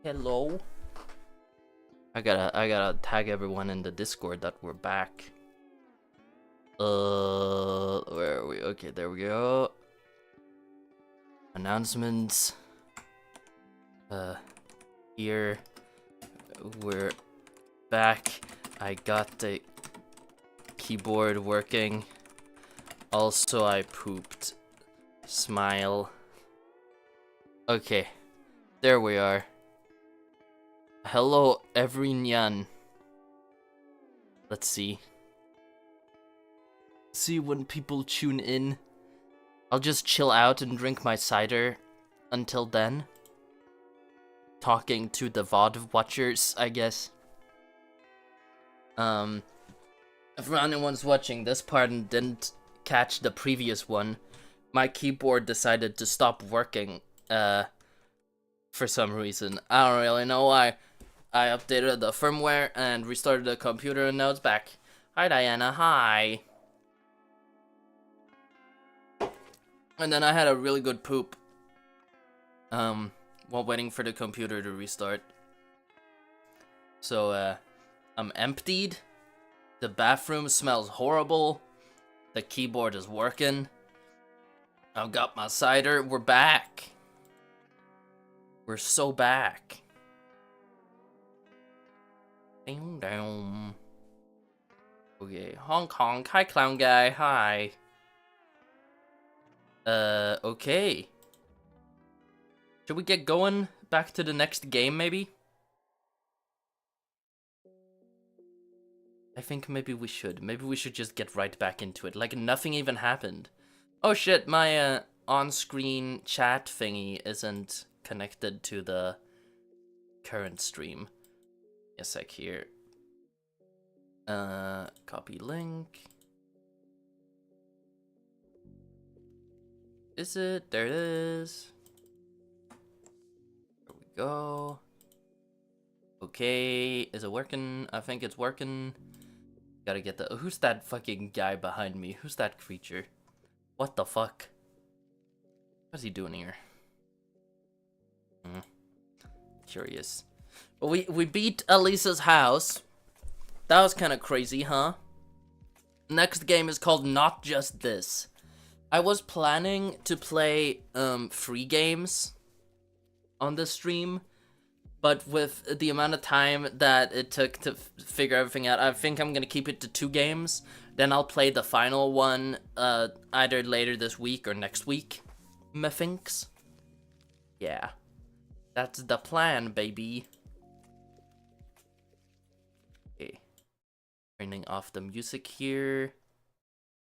Hello. I gotta tag everyone in the Discord that we're back. Where are we? Okay, there we go. Announcements. Here we're back. I got the keyboard working. Also, I pooped. Smile. Okay, there we are. Hello, everyone. Let's see. See when people tune in. I'll just chill out and drink my cider until then. Talking to the VOD watchers, I guess. If anyone's watching this part and didn't catch the previous one, my keyboard decided to stop working, for some reason. I don't really know why. I updated the firmware and restarted the computer and now it's back. Hi Diana, hi. And then I had a really good poop. While waiting for the computer to restart. So, I'm emptied. The bathroom smells horrible. The keyboard is working. I've got my cider. We're back. We're so back. Ding dong. Okay, Hong Kong. Hi, clown guy. Hi. Okay. Should we get going back to the next game, maybe? I think maybe we should. Maybe we should just get right back into it, like nothing even happened. Oh shit, my on-screen chat thingy isn't connected to the current stream. A sec here. Copy link. Is it? There it is. There we go. Okay, is it working? I think it's working. Gotta get the... Who's that fucking guy behind me? Who's that creature? What the fuck? What's he doing here? Curious. But we beat Elisa's house. That was kind of crazy, huh? Next game is called Not Just This. I was planning to play free games on the stream, but with the amount of time that it took to figure everything out, I think I'm gonna keep it to 2 games. Then I'll play the final one either later this week or next week, methinks. Yeah, that's the plan, baby. Okay, turning off the music here.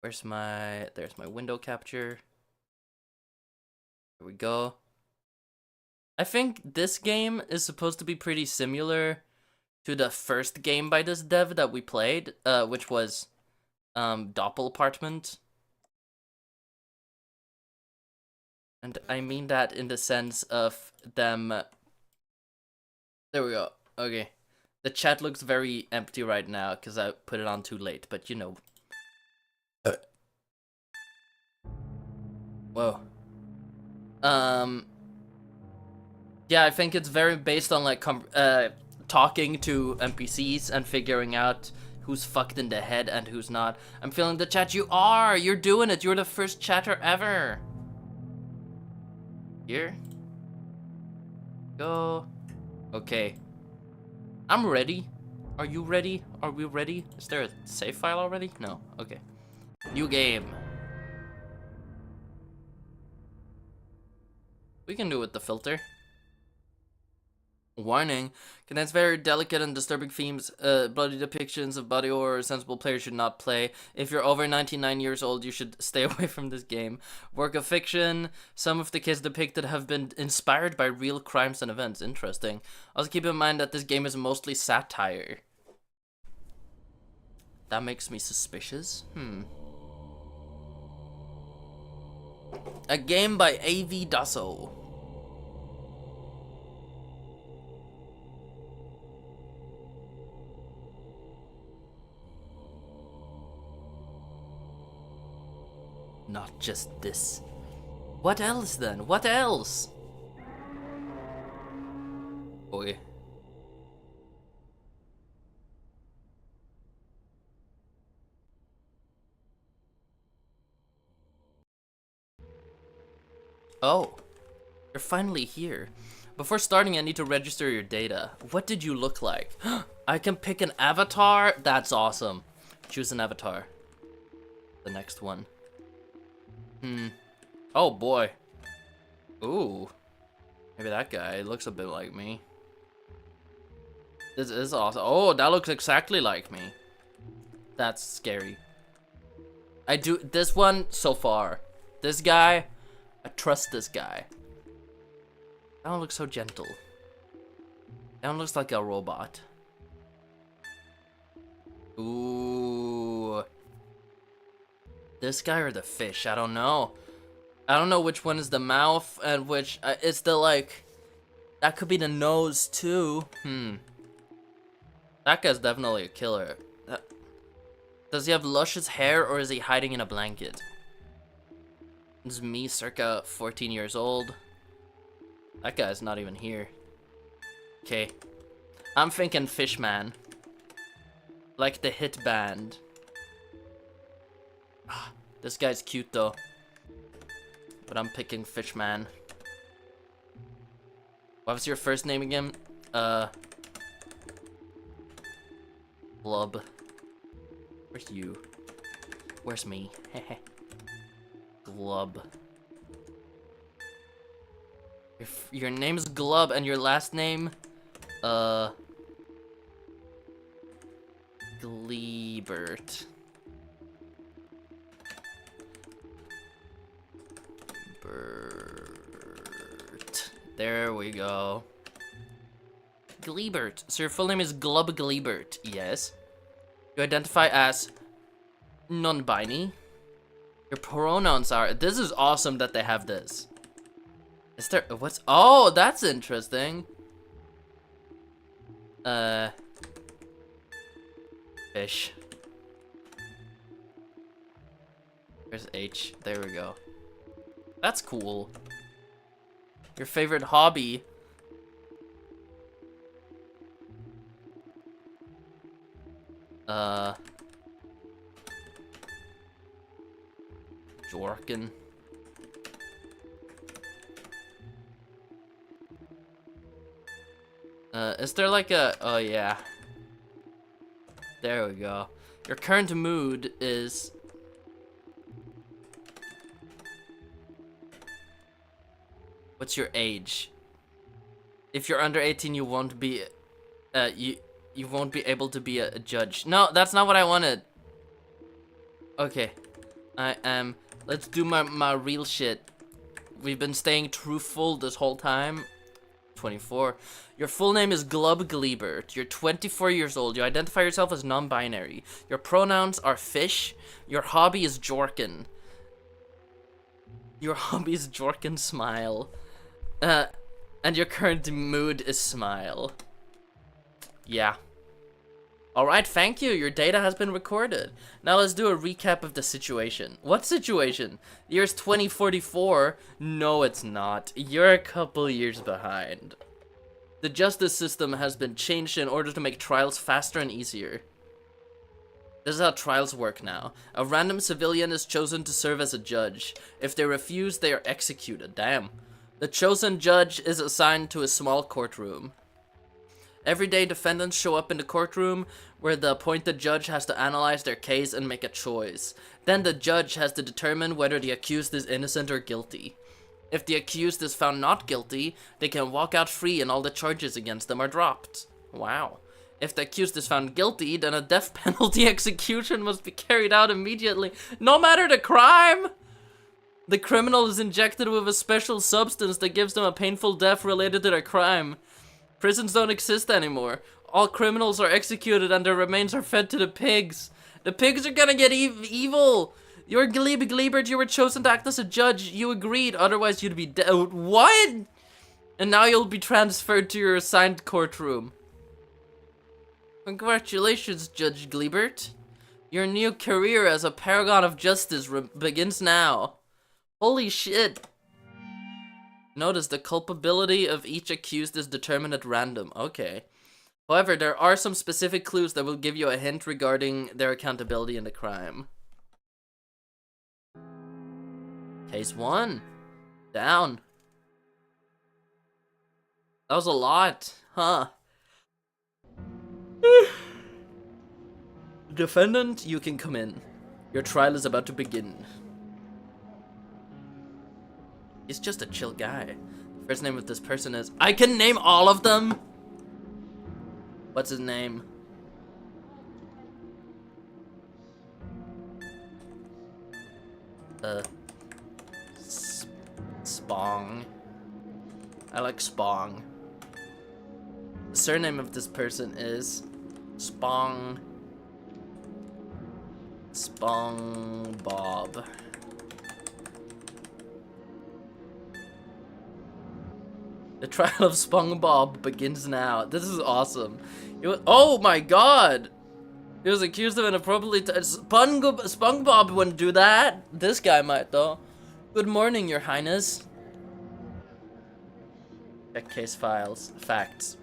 There's my window capture. There we go. I think this game is supposed to be pretty similar to the first game by this dev that we played, which was Doppelpartment. And I mean that in the sense of them... There we go. Okay. The chat looks very empty right now because I put it on too late, but you know. Whoa. Yeah, I think it's very based on like talking to NPCs and figuring out who's fucked in the head and who's not. I'm feeling the chat. You're doing it. You're the first chatter ever. Here. Go. Okay. I'm ready. Are you ready? Are we ready? Is there a save file already? No. Okay. New game. We can do it with the filter. Warning. Contains very delicate and disturbing themes. Bloody depictions of body horror. Sensible players should not play. If you're over 99 years old, you should stay away from this game. Work of fiction. Some of the kids depicted have been inspired by real crimes and events. Interesting. Also keep in mind that this game is mostly satire. That makes me suspicious. A game by A.V. Dossow. Not just this. What else then? What else? Boy. Oh, you're finally here. Before starting, I need to register your data. What did you look like? I can pick an avatar? That's awesome. Choose an avatar. The next one. Oh boy. Ooh. Maybe that guy looks a bit like me. This is awesome. Oh, that looks exactly like me. That's scary. I do this one so far. This guy, I trust this guy. That one looks so gentle. That one looks like a robot. Ooh. This guy or the fish? I don't know. I don't know which one is the mouth and which it's the like. That could be the nose too. That guy's definitely a killer. Does he have luscious hair or is he hiding in a blanket? This is me, circa 14 years old. That guy's not even here. Okay. I'm thinking Fishman. Like the hit band. This guy's cute though. But I'm picking Fishman. What was your first name again? Glub. Where's you? Where's me? Glub. Your name's Glub and your last name? Gleebert. Bert. There we go. Gleebert. So your full name is Glub Gleebert. Yes. You identify as non-binary. Your pronouns are... This is awesome that they have this. Is there... What's... Oh, that's interesting. Fish. Where's H? There we go. That's cool. Your favorite hobby? Jorkin. Is there like a... Oh, yeah. There we go. Your current mood is... What's your age? If you're under 18, you won't be... You won't be able to be a judge. No, that's not what I wanted. Okay. I am... Let's do my real shit. We've been staying truthful this whole time. 24. Your full name is Glub Gleebert. You're 24 years old. You identify yourself as non-binary. Your pronouns are fish. Your hobby is Jorkin. Your hobby is Jorkin smile. And your current mood is smile. Yeah. Alright, thank you. Your data has been recorded. Now let's do a recap of the situation. What situation? The year's 2044? No, it's not. You're a couple years behind. The justice system has been changed in order to make trials faster and easier. This is how trials work now. A random civilian is chosen to serve as a judge. If they refuse, they are executed. Damn. The chosen judge is assigned to a small courtroom. Every day, defendants show up in the courtroom where the appointed judge has to analyze their case and make a choice. Then the judge has to determine whether the accused is innocent or guilty. If the accused is found not guilty, they can walk out free and all the charges against them are dropped. Wow. If the accused is found guilty, then a death penalty execution must be carried out immediately, no matter the crime! The criminal is injected with a special substance that gives them a painful death related to their crime. Prisons don't exist anymore. All criminals are executed and their remains are fed to the pigs. The pigs are gonna get evil! You're Glebe Glebert, you were chosen to act as a judge. You agreed, otherwise you'd be dead. What? And now you'll be transferred to your assigned courtroom. Congratulations, Judge Glebert. Your new career as a paragon of justice begins now. Holy shit. Notice the culpability of each accused is determined at random. Okay. However, there are some specific clues that will give you a hint regarding their accountability in the crime. Case 1. Down. That was a lot, huh? Defendant, you can come in. Your trial is about to begin. He's just a chill guy. The first name of this person is... I can name all of them! What's his name? Spong. I like Spong. The surname of this person is... Spong Bob. The trial of Spong Bob begins now. This is awesome. Oh my god! He was accused of inappropriately... Spong Bob wouldn't do that. This guy might, though. Good morning, your highness. Check case files. Facts.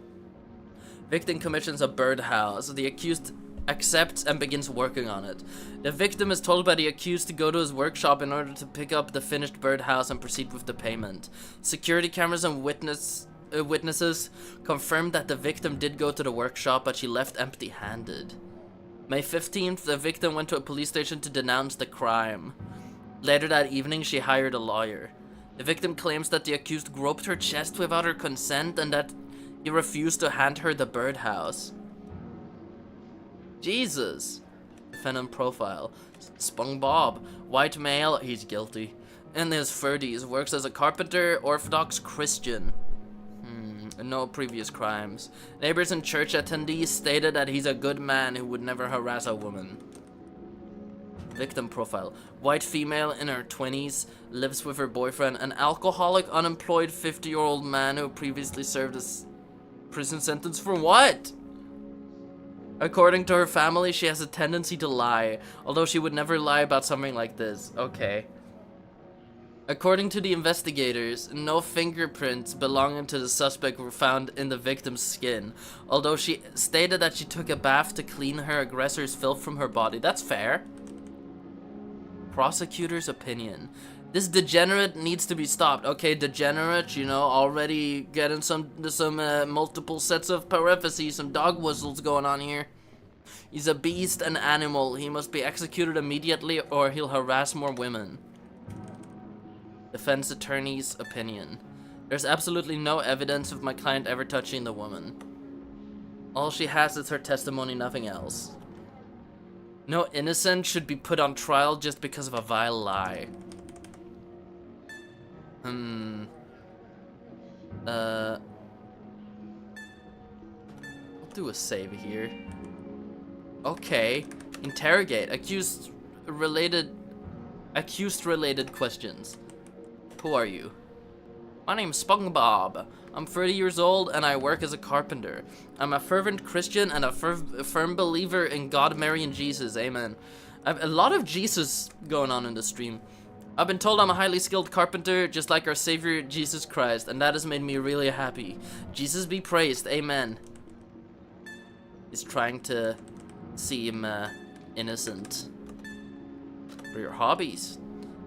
Victim commissions a birdhouse. The accused accepts and begins working on it. The victim is told by the accused to go to his workshop in order to pick up the finished birdhouse and proceed with the payment. Security cameras and witnesses confirmed that the victim did go to the workshop, but she left empty-handed. May 15th, the victim went to a police station to denounce the crime. Later that evening, she hired a lawyer. The victim claims that the accused groped her chest without her consent and that he refused to hand her the birdhouse. Jesus. Defendant profile. Spong Bob. White male, he's guilty. In his 30s, works as a carpenter, Orthodox Christian. No previous crimes. Neighbors and church attendees stated that he's a good man who would never harass a woman. Victim profile. White female in her 20s, lives with her boyfriend, an alcoholic, unemployed 50-year-old man who previously served a prison sentence for what? According to her family, she has a tendency to lie, although she would never lie about something like this. Okay. According to the investigators, no fingerprints belonging to the suspect were found in the victim's skin, although she stated that she took a bath to clean her aggressor's filth from her body. That's fair. Prosecutor's opinion. This degenerate needs to be stopped. Okay, degenerate, you know, already getting some multiple sets of parentheses, some dog whistles going on here. He's a beast, an animal. He must be executed immediately or he'll harass more women. Defense attorney's opinion. There's absolutely no evidence of my client ever touching the woman. All she has is her testimony, nothing else. No innocent should be put on trial just because of a vile lie. I'll do a save here. Okay. Interrogate. Accused related questions. Who are you? My name's Spong Bob. I'm 30 years old and I work as a carpenter. I'm a fervent Christian and a firm believer in God, Mary, and Jesus. Amen. I've a lot of Jesus going on in the stream. I've been told I'm a highly skilled carpenter, just like our Savior, Jesus Christ, and that has made me really happy. Jesus be praised. Amen. He's trying to seem innocent. What are your hobbies?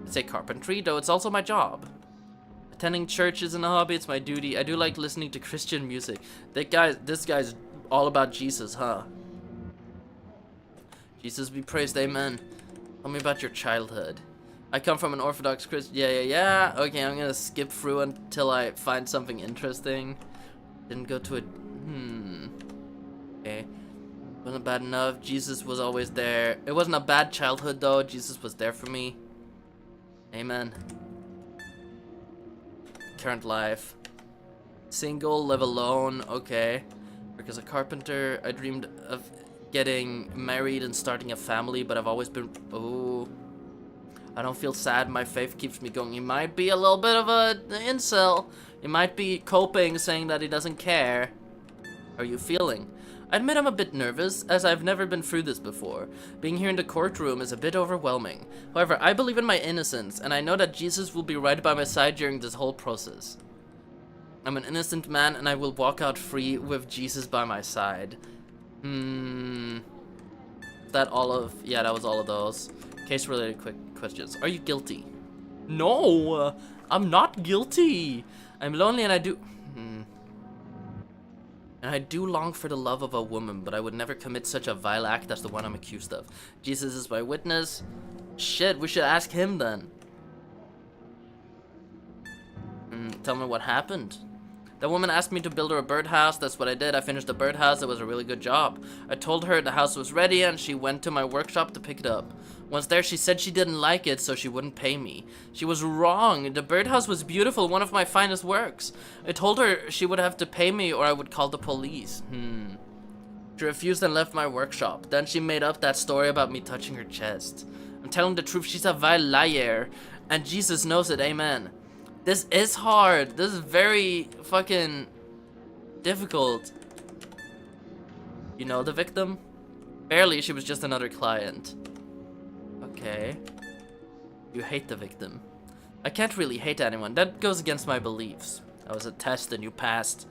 I say carpentry, though it's also my job. Attending church isn't a hobby, it's my duty. I do like listening to Christian music. This guy's all about Jesus, huh? Jesus be praised, amen. Tell me about your childhood. I come from an Orthodox Christian. Yeah. Okay, I'm gonna skip through until I find something interesting. Didn't go to a... Okay. Wasn't bad enough. Jesus was always there. It wasn't a bad childhood, though. Jesus was there for me. Amen. Current life. Single, live alone. Okay. Work as a carpenter. I dreamed of getting married and starting a family, but I've always been... Oh... I don't feel sad. My faith keeps me going. He might be a little bit of an incel. He might be coping, saying that he doesn't care. How are you feeling? I admit I'm a bit nervous, as I've never been through this before. Being here in the courtroom is a bit overwhelming. However, I believe in my innocence, and I know that Jesus will be right by my side during this whole process. I'm an innocent man and I will walk out free with Jesus by my side. Is that all of... Yeah, that was all of those. Case-related quick questions. Are you guilty? No! I'm not guilty! I'm lonely and I do... And I do long for the love of a woman, but I would never commit such a vile act as the one I'm accused of. Jesus is my witness. Shit, we should ask him then. Tell me what happened. The woman asked me to build her a birdhouse. That's what I did. I finished the birdhouse. It was a really good job. I told her the house was ready and she went to my workshop to pick it up. Once there, she said she didn't like it, so she wouldn't pay me. She was wrong. The birdhouse was beautiful, one of my finest works. I told her she would have to pay me or I would call the police. She refused and left my workshop. Then she made up that story about me touching her chest. I'm telling the truth, she's a vile liar. And Jesus knows it, amen. This is hard. This is very fucking difficult. You know the victim? Barely, she was just another client. Okay. You hate the victim. I can't really hate anyone. That goes against my beliefs. That was a test and you passed.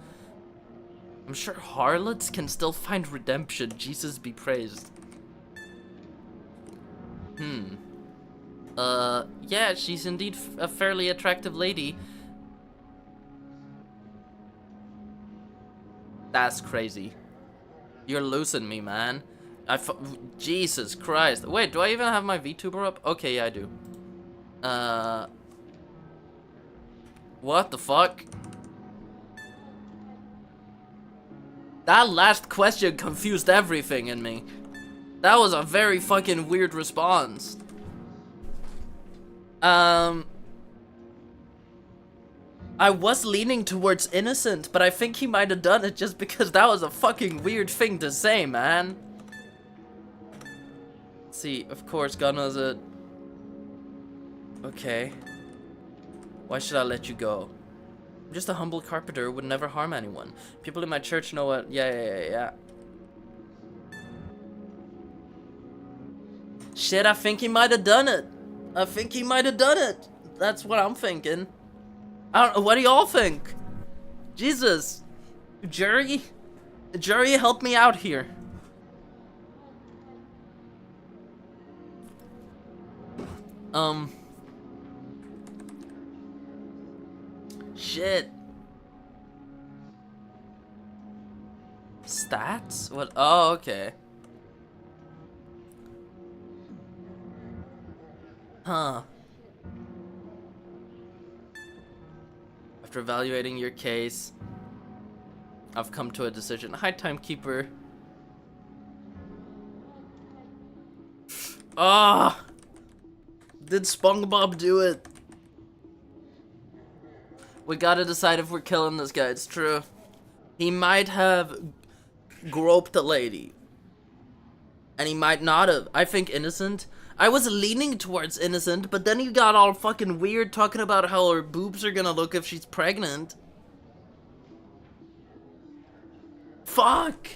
I'm sure harlots can still find redemption. Jesus be praised. Yeah, she's indeed a fairly attractive lady. That's crazy. You're losing me, man. Jesus Christ. Wait, do I even have my VTuber up? Okay, yeah, I do. What the fuck? That last question confused everything in me. That was a very fucking weird response. I was leaning towards innocent, but I think he might have done it just because that was a fucking weird thing to say, man. Let's see, of course, God knows it. Okay. Why should I let you go? I'm just a humble carpenter who would never harm anyone. People in my church know what. Yeah. Shit, I think he might have done it. That's what I'm thinking. I don't know. What do y'all think? Jesus. Jury, help me out here. Shit. Stats? What? Oh, okay. Huh. After evaluating your case, I've come to a decision. Hi, timekeeper. Ah! Did SpongeBob do it? We gotta decide if we're killing this guy. It's true. He might have groped a lady. And he might not have. I think innocent. I was leaning towards innocent, but then he got all fucking weird talking about how her boobs are gonna look if she's pregnant. Fuck!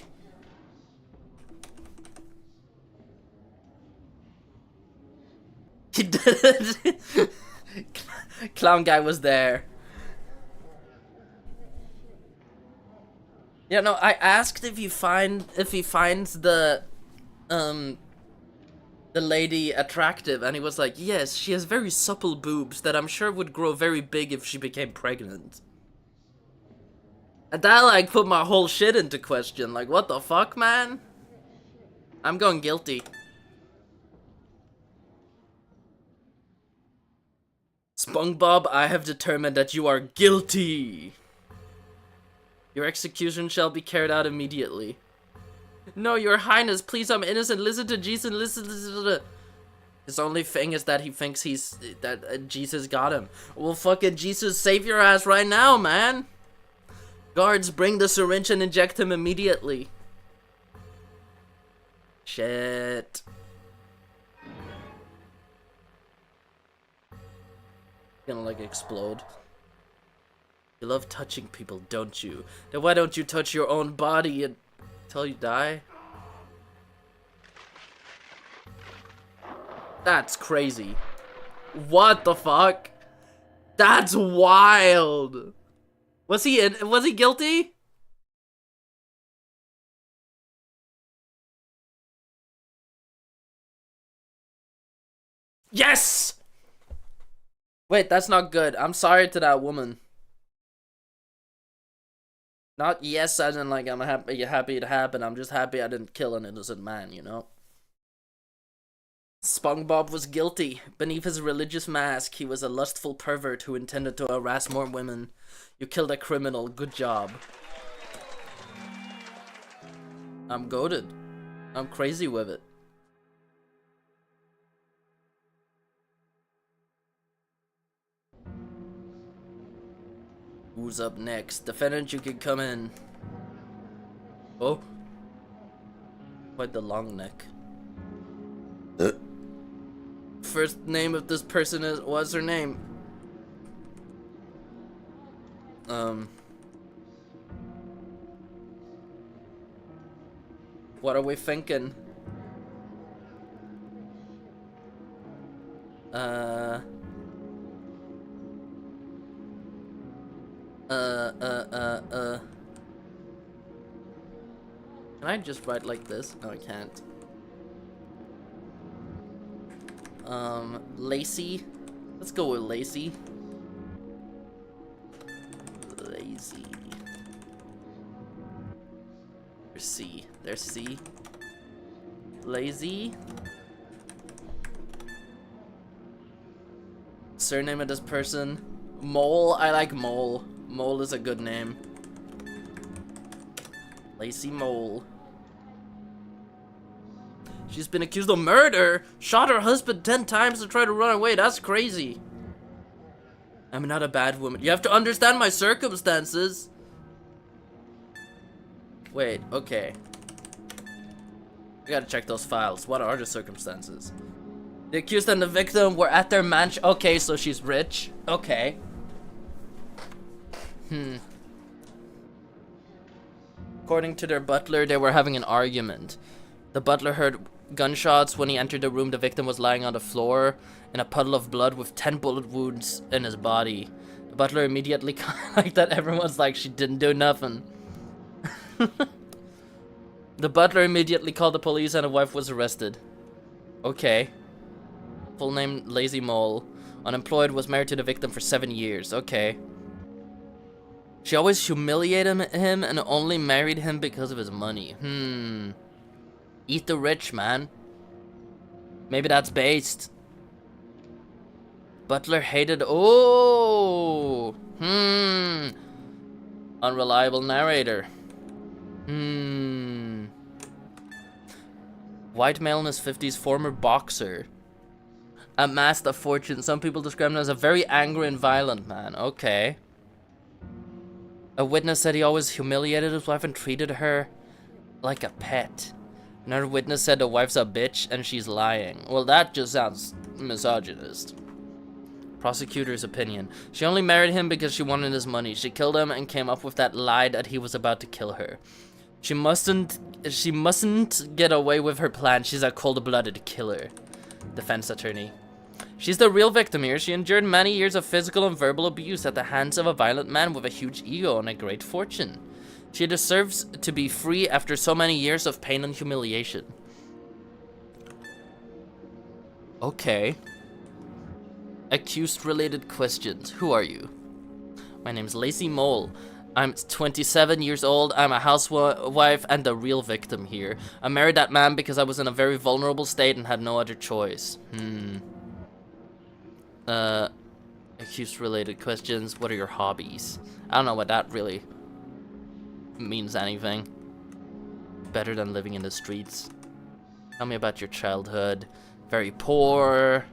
He did it! Clown guy was there. Yeah, no, I asked if he finds the lady attractive, and he was like, yes, she has very supple boobs that I'm sure would grow very big if she became pregnant. And that, like, put my whole shit into question. Like, what the fuck, man? I'm going guilty. SpongeBob, I have determined that you are guilty. Your execution shall be carried out immediately. No, your highness, please, I'm innocent. Listen to Jesus, listen to... His only thing is that he thinks Jesus got him. Well, fucking Jesus, save your ass right now, man. Guards, bring the syringe and inject him immediately. Shit. Gonna, like, explode. You love touching people, don't you? Then why don't you touch your own body until you die? That's crazy. What the fuck? That's wild. Was he guilty? Yes! Wait, that's not good. I'm sorry to that woman. Not yes as in like I'm happy it happened. I'm just happy I didn't kill an innocent man, you know? SpongeBob was guilty. Beneath his religious mask, he was a lustful pervert who intended to harass more women. You killed a criminal. Good job. I'm goated. I'm crazy with it. Who's up next? Defendant, you can come in. Oh. Quite the long neck. First name of this person is... What's her name? What are we thinking? Can I just write like this? No, I can't. Lacey. Let's go with Lacey. Lazy. There's C. There's C. Lazy. Surname of this person. Mole. I like Mole. Mole is a good name. Lacey Mole. She's been accused of murder. Shot her husband 10 times to try to run away. That's crazy. I'm not a bad woman. You have to understand my circumstances. Wait, okay. I gotta check those files. What are the circumstances? The accused and the victim were at their mansion. Okay, so she's rich. Okay. According to their butler, they were having an argument. The butler heard gunshots. When he entered the room, the victim was lying on the floor in a puddle of blood with 10 bullet wounds in his body. The butler immediately like that. Everyone's like, she didn't do nothing. The butler immediately called the police and the wife was arrested. Okay. Full name, Lazy Mole. Unemployed, was married to the victim for 7 years. Okay. She always humiliated him and only married him because of his money. Eat the rich, man. Maybe that's based. Butler hated... Oh! Unreliable narrator. White male in his 50s, former boxer. Amassed a fortune. Some people describe him as a very angry and violent man. Okay. A witness said he always humiliated his wife and treated her like a pet. Another witness said the wife's a bitch and she's lying. Well, that just sounds misogynist. Prosecutor's opinion. She only married him because she wanted his money. She killed him and came up with that lie that he was about to kill her. She mustn't get away with her plan. She's a cold-blooded killer. Defense attorney. She's the real victim here. She endured many years of physical and verbal abuse at the hands of a violent man with a huge ego and a great fortune. She deserves to be free after so many years of pain and humiliation. Okay. Accused-related questions. Who are you? My name's Lacey Mole. I'm 27 years old. I'm a housewife and the real victim here. I married that man because I was in a very vulnerable state and had no other choice. Accused-related questions. What are your hobbies? I don't know what that really means anything. Better than living in the streets. Tell me about your childhood. Very poor.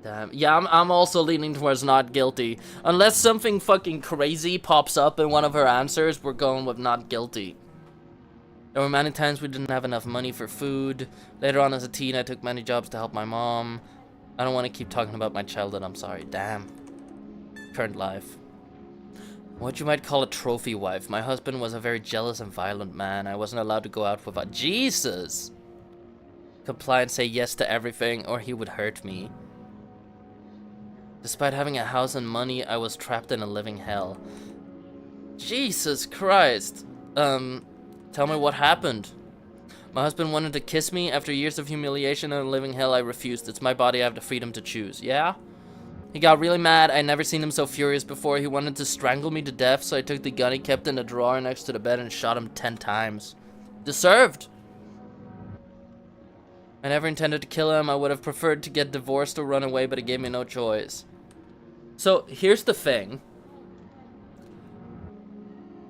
Damn. Yeah, I'm also leaning towards not guilty. Unless something fucking crazy pops up in one of her answers, we're going with not guilty. There were many times we didn't have enough money for food. Later on as a teen, I took many jobs to help my mom. I don't want to keep talking about my childhood, I'm sorry. Damn. Current life. What you might call a trophy wife. My husband was a very jealous and violent man. I wasn't allowed to go out without... Jesus! Comply and say yes to everything, or he would hurt me. Despite having a house and money, I was trapped in a living hell. Jesus Christ. Tell me what happened. My husband wanted to kiss me. After years of humiliation and living hell, I refused. It's my body, I have the freedom to choose. Yeah? He got really mad. I'd never seen him so furious before. He wanted to strangle me to death, so I took the gun he kept in a drawer next to the bed and shot him 10 times. Deserved! I never intended to kill him. I would have preferred to get divorced or run away, but it gave me no choice. So, here's the thing.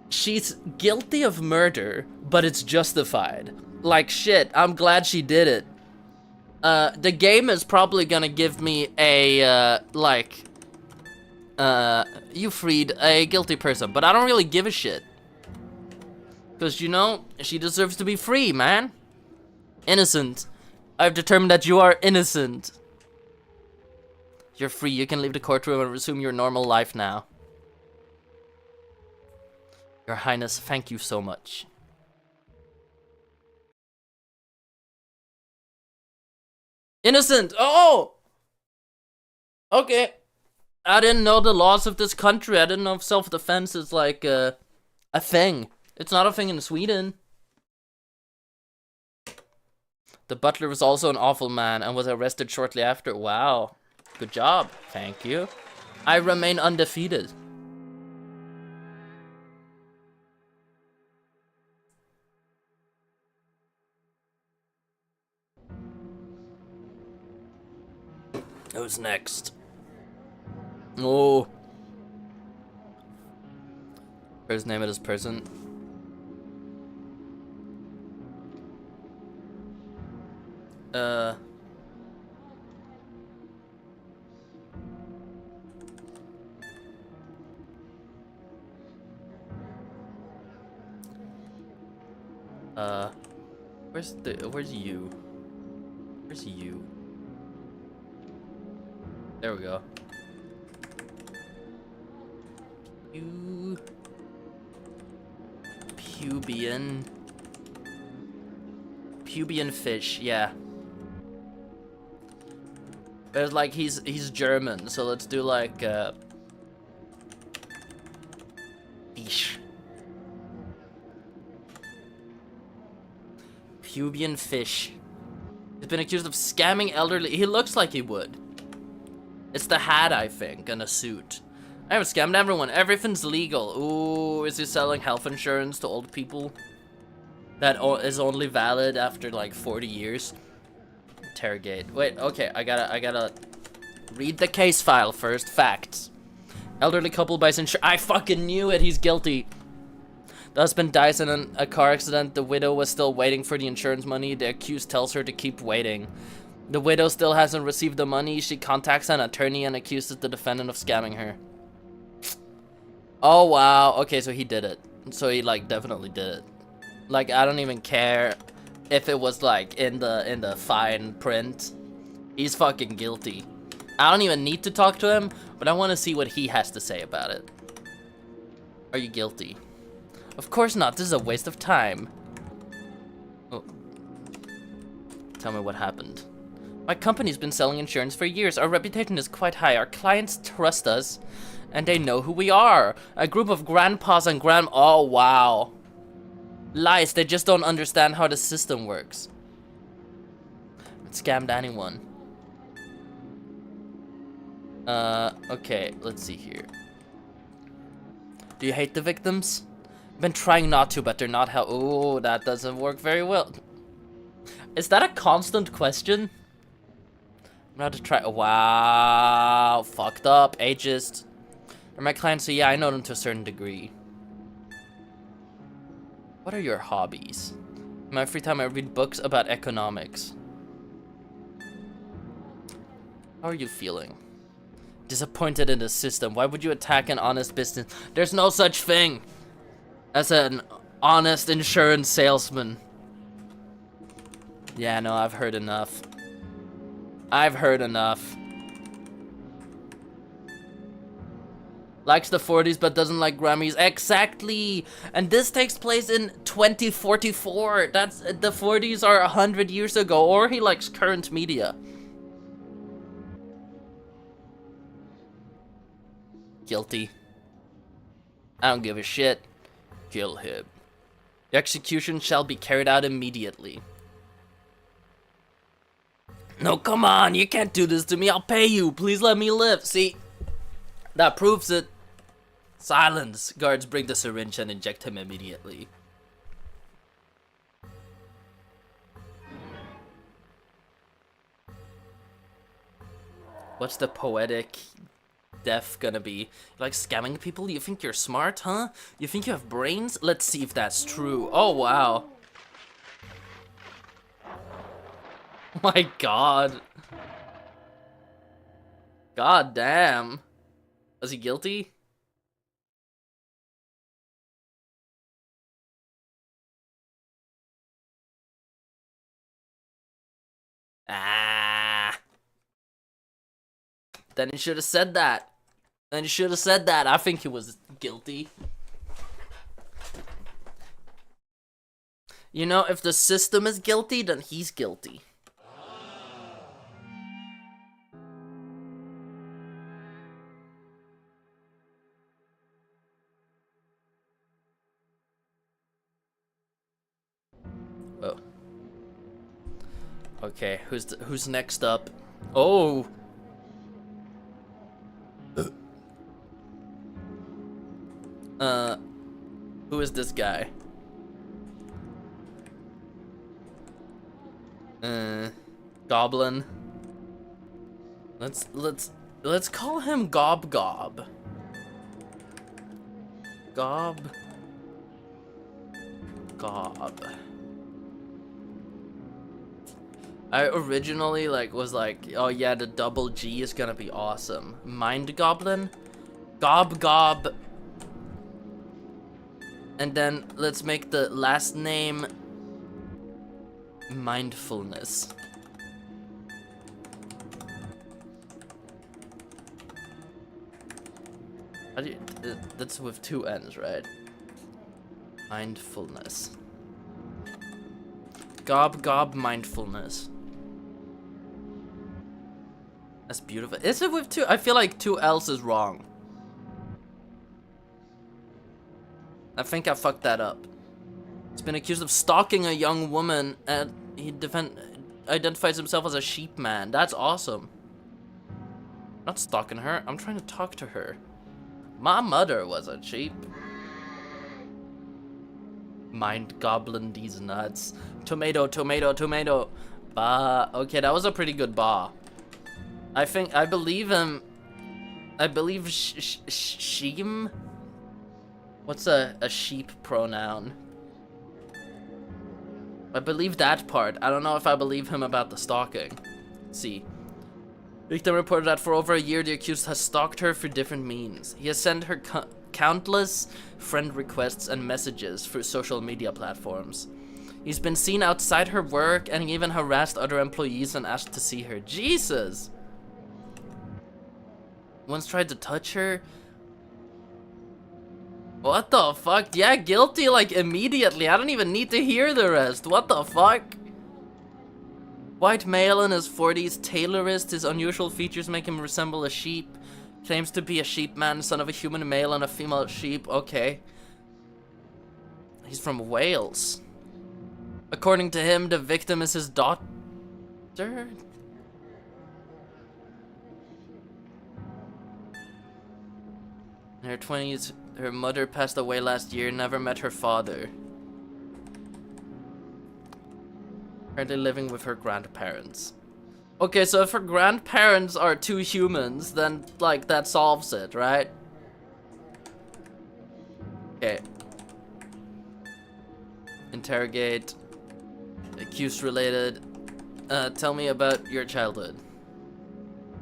She's guilty of murder, but it's justified. Like, shit, I'm glad she did it. The game is probably gonna give me a, you freed a guilty person, but I don't really give a shit. Because, you know, she deserves to be free, man. Innocent. I've determined that you are innocent. You're free, you can leave the courtroom and resume your normal life now. Your Highness, thank you so much. Innocent! Oh! Okay. I didn't know the laws of this country. I didn't know if self-defense is like a thing. It's not a thing in Sweden. The butler was also an awful man and was arrested shortly after. Wow. Good job. Thank you. I remain undefeated. Who's next? Oh. First name of this person. Where's you? Where's you? There we go. Pubian fish, yeah. There's like he's German, so let's do like Fish. Pubian fish. He's been accused of scamming elderly. He looks like he would. It's the hat, I think, and a suit. I haven't scammed everyone. Everything's legal. Ooh, is he selling health insurance to old people? That is only valid after like 40 years. Interrogate. Wait, okay, I gotta read the case file first. Facts. Elderly couple buys insurance. I fucking knew it. He's guilty. The husband dies in a car accident. The widow was still waiting for the insurance money. The accused tells her to keep waiting. The widow still hasn't received the money. She contacts an attorney and accuses the defendant of scamming her. Oh, wow. Okay, so he did it. So he, like, definitely did it. Like, I don't even care if it was, like, in the fine print. He's fucking guilty. I don't even need to talk to him, but I want to see what he has to say about it. Are you guilty? Of course not. This is a waste of time. Oh. Tell me what happened. My company's been selling insurance for years. Our reputation is quite high. Our clients trust us, and they know who we are. A group of grandpas and oh, wow. Lies, they just don't understand how the system works. It scammed anyone. Okay, let's see here. Do you hate the victims? I've been trying not to, but they're not how. Oh, that doesn't work very well. Is that a constant question? I'm gonna have to try. Wow, fucked up, ageist. They're my clients, so yeah, I know them to a certain degree. What are your hobbies? In my free time, I read books about economics. How are you feeling? Disappointed in the system. Why would you attack an honest business? There's no such thing as an honest insurance salesman. Yeah, no, I've heard enough. I've heard enough. Likes the 40s but doesn't like Grammys. Exactly! And this takes place in 2044. That's the 40s are 100 years ago. Or he likes current media. Guilty. I don't give a shit. Kill him. The execution shall be carried out immediately. No, come on, you can't do this to me. I'll pay you. Please let me live. See, that proves it. Silence. Guards, bring the syringe and inject him immediately. What's the poetic death gonna be? Like scamming people? You think you're smart, huh? You think you have brains? Let's see if that's true. Oh, wow. My god. God damn. Was he guilty? Ah. Then he should have said that. Then he should have said that. I think he was guilty. You know, if the system is guilty, then he's guilty. Oh. Okay, who's next up? Oh. Who is this guy? Goblin. Let's call him Gob Gob. Gob. I originally was like, oh yeah, the double G is gonna be awesome. Mind Goblin? Gob Gob. And then let's make the last name Mindfulness. How do you, that's with 2 N's, right? Mindfulness. Gob Gob Mindfulness. That's beautiful. Is it with 2? I feel like 2 L's is wrong. I think I fucked that up. He's been accused of stalking a young woman, and he identifies himself as a sheep man. That's awesome. I'm not stalking her. I'm trying to talk to her. My mother was a sheep. Mind goblin these nuts. Tomato, tomato, tomato. Bah. Okay, that was a pretty good bah. I believe him. I believe Sheem. What's a sheep pronoun? I believe that part. I don't know if I believe him about the stalking. Let's see. Victim reported that for over a year, the accused has stalked her through different means. He has sent her countless friend requests and messages through social media platforms. He's been seen outside her work, and he even harassed other employees and asked to see her. Jesus! Once tried to touch her. What the fuck? Yeah, guilty immediately. I don't even need to hear the rest. What the fuck? White male in his 40s, tailorist. His unusual features make him resemble a sheep. Claims to be a sheep man, son of a human male and a female sheep. Okay. He's from Wales. According to him, the victim is his daughter. In her 20s, her mother passed away last year, never met her father. Currently living with her grandparents. Okay, so if her grandparents are 2 humans, then, that solves it, right? Okay. Interrogate. Accused related. Tell me about your childhood.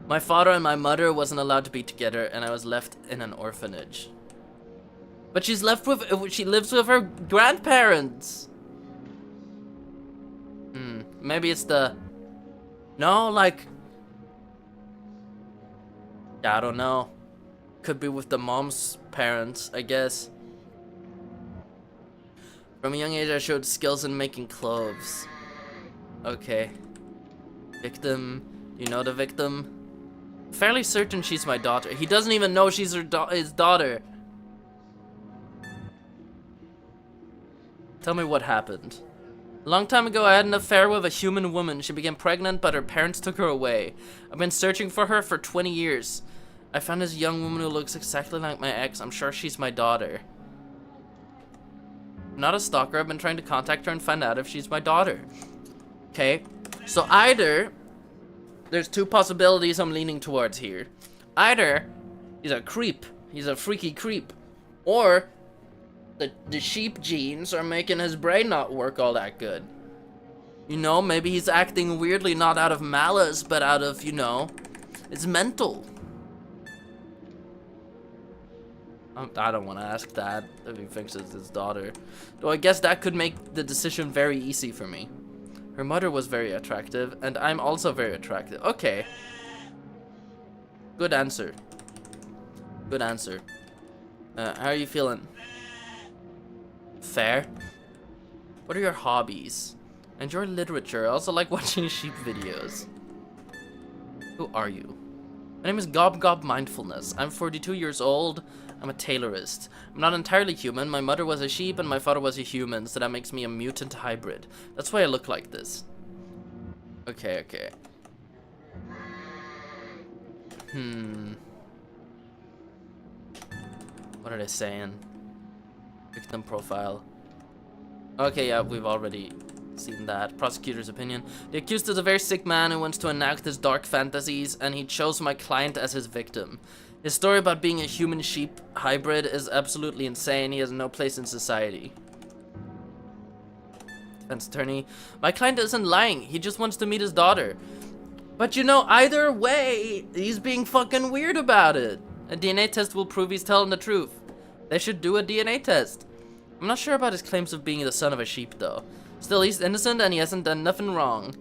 My father and my mother wasn't allowed to be together, and I was left in an orphanage. But she lives with her grandparents. Maybe it's the... No, yeah, I don't know. Could be with the mom's parents, I guess. From a young age, I showed skills in making clothes. Okay. Victim. You know the victim? Fairly certain she's my daughter. He doesn't even know she's his daughter. Tell me what happened. A long time ago, I had an affair with a human woman. She became pregnant, but her parents took her away. I've been searching for her for 20 years. I found this young woman who looks exactly like my ex. I'm sure she's my daughter. I'm not a stalker. I've been trying to contact her and find out if she's my daughter. Okay, so either there's two possibilities I'm leaning towards here. Either he's a creep, he's a freaky creep, or the sheep genes are making his brain not work all that good. You know, maybe he's acting weirdly, not out of malice, but out of, you know, it's mental. I don't want to ask that if he thinks it's his daughter. Though I guess that could make the decision very easy for me. Her mother was very attractive, and I'm also very attractive. Okay. Good answer. Good answer. How are you feeling? Fair. What are your hobbies? I enjoy literature. I also like watching sheep videos. Who are you? My name is Gob Gob Mindfulness. I'm 42 years old. I'm a tailorist. I'm not entirely human. My mother was a sheep and my father was a human, so that makes me a mutant hybrid. That's why I look like this. Okay, okay. What are they saying? Victim profile. Okay, yeah, we've already seen that. Prosecutor's opinion. The accused is a very sick man who wants to enact his dark fantasies, and he chose my client as his victim. His story about being a human-sheep hybrid is absolutely insane. He has no place in society. Defense attorney. My client isn't lying. He just wants to meet his daughter. But you know, either way, he's being fucking weird about it. A DNA test will prove he's telling the truth. They should do a DNA test. I'm not sure about his claims of being the son of a sheep, though. Still, he's innocent and he hasn't done nothing wrong.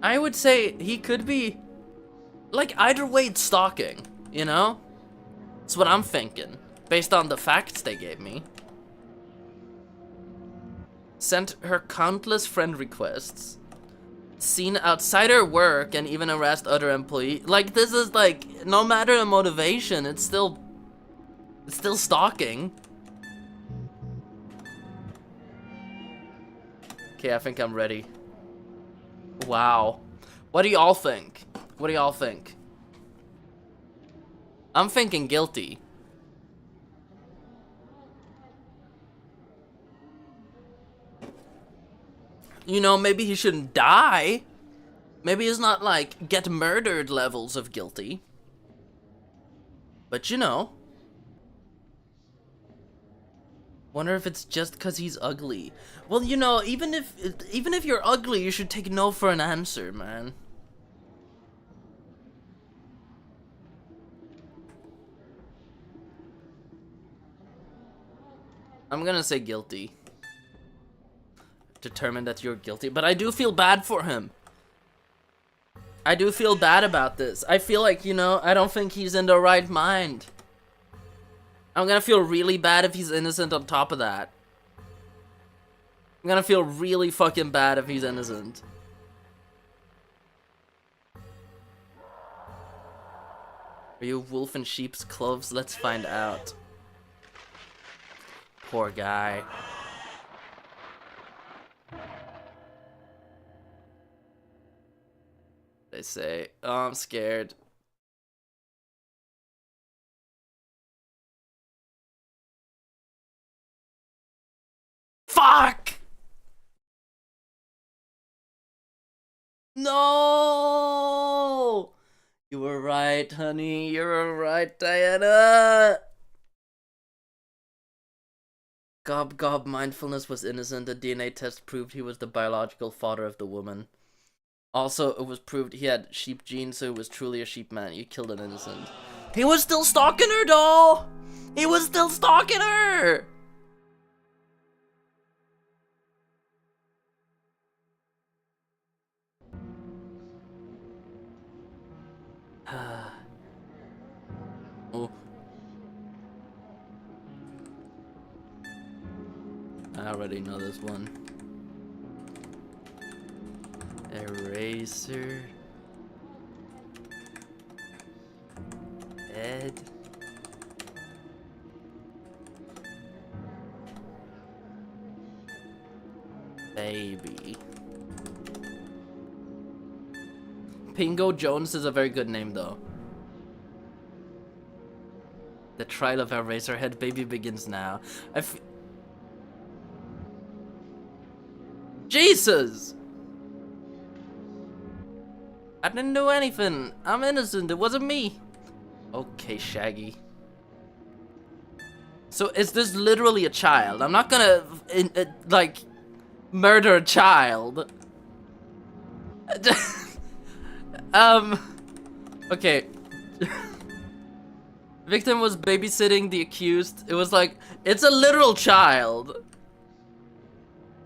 I would say he could be... like, either way, it's stalking, you know? That's what I'm thinking, based on the facts they gave me. Sent her countless friend requests. Seen outside her work and even harassed other employees. Like, this is like, no matter the motivation, it's still stalking. Okay, I think I'm ready. Wow. What do y'all think? What do y'all think? I'm thinking guilty. You know, maybe he shouldn't die. Maybe it's not like get murdered levels of guilty. But you know. Wonder if it's just because he's ugly. Well, you know, even if you're ugly, you should take no for an answer, man. I'm gonna say guilty. Determined that you're guilty, but I do feel bad for him. I do feel bad about this. I feel like, you know, I don't think he's in the right mind. I'm gonna feel really bad if he's innocent on top of that. I'm gonna feel really fucking bad if he's innocent. Are you a wolf in sheep's clothes? Let's find out. Poor guy. They say, oh, I'm scared. Fuck! No! You were right, honey. You were right, Diana. Gob Gob Mindfulness was innocent. The DNA test proved he was the biological father of the woman. Also, it was proved he had sheep genes, so he was truly a sheep man. You killed an innocent. He was still stalking her, though! He was still stalking her! Oh. I already know this one. Eraser. Ed. Baby. Pingo Jones is a very good name, though. The trial of our Razorhead baby begins now. Jesus! I didn't do anything. I'm innocent. It wasn't me. Okay, Shaggy. So is this literally a child? I'm not gonna, like, murder a child. Okay. Victim was babysitting the accused. It was like, it's a literal child.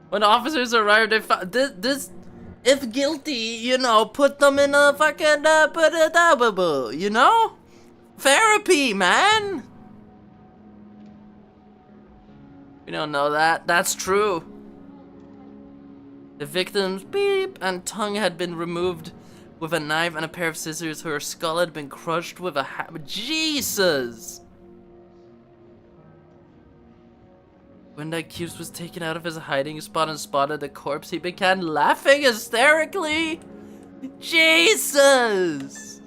When officers arrived, they found this, if guilty, you know, put them in a fucking, you know? Therapy, man! We don't know that. That's true. The victim's beep and tongue had been removed with a knife and a pair of scissors. Her skull had been crushed with a hammer. Jesus! When the accused was taken out of his hiding spot and spotted the corpse, he began laughing hysterically. Jesus!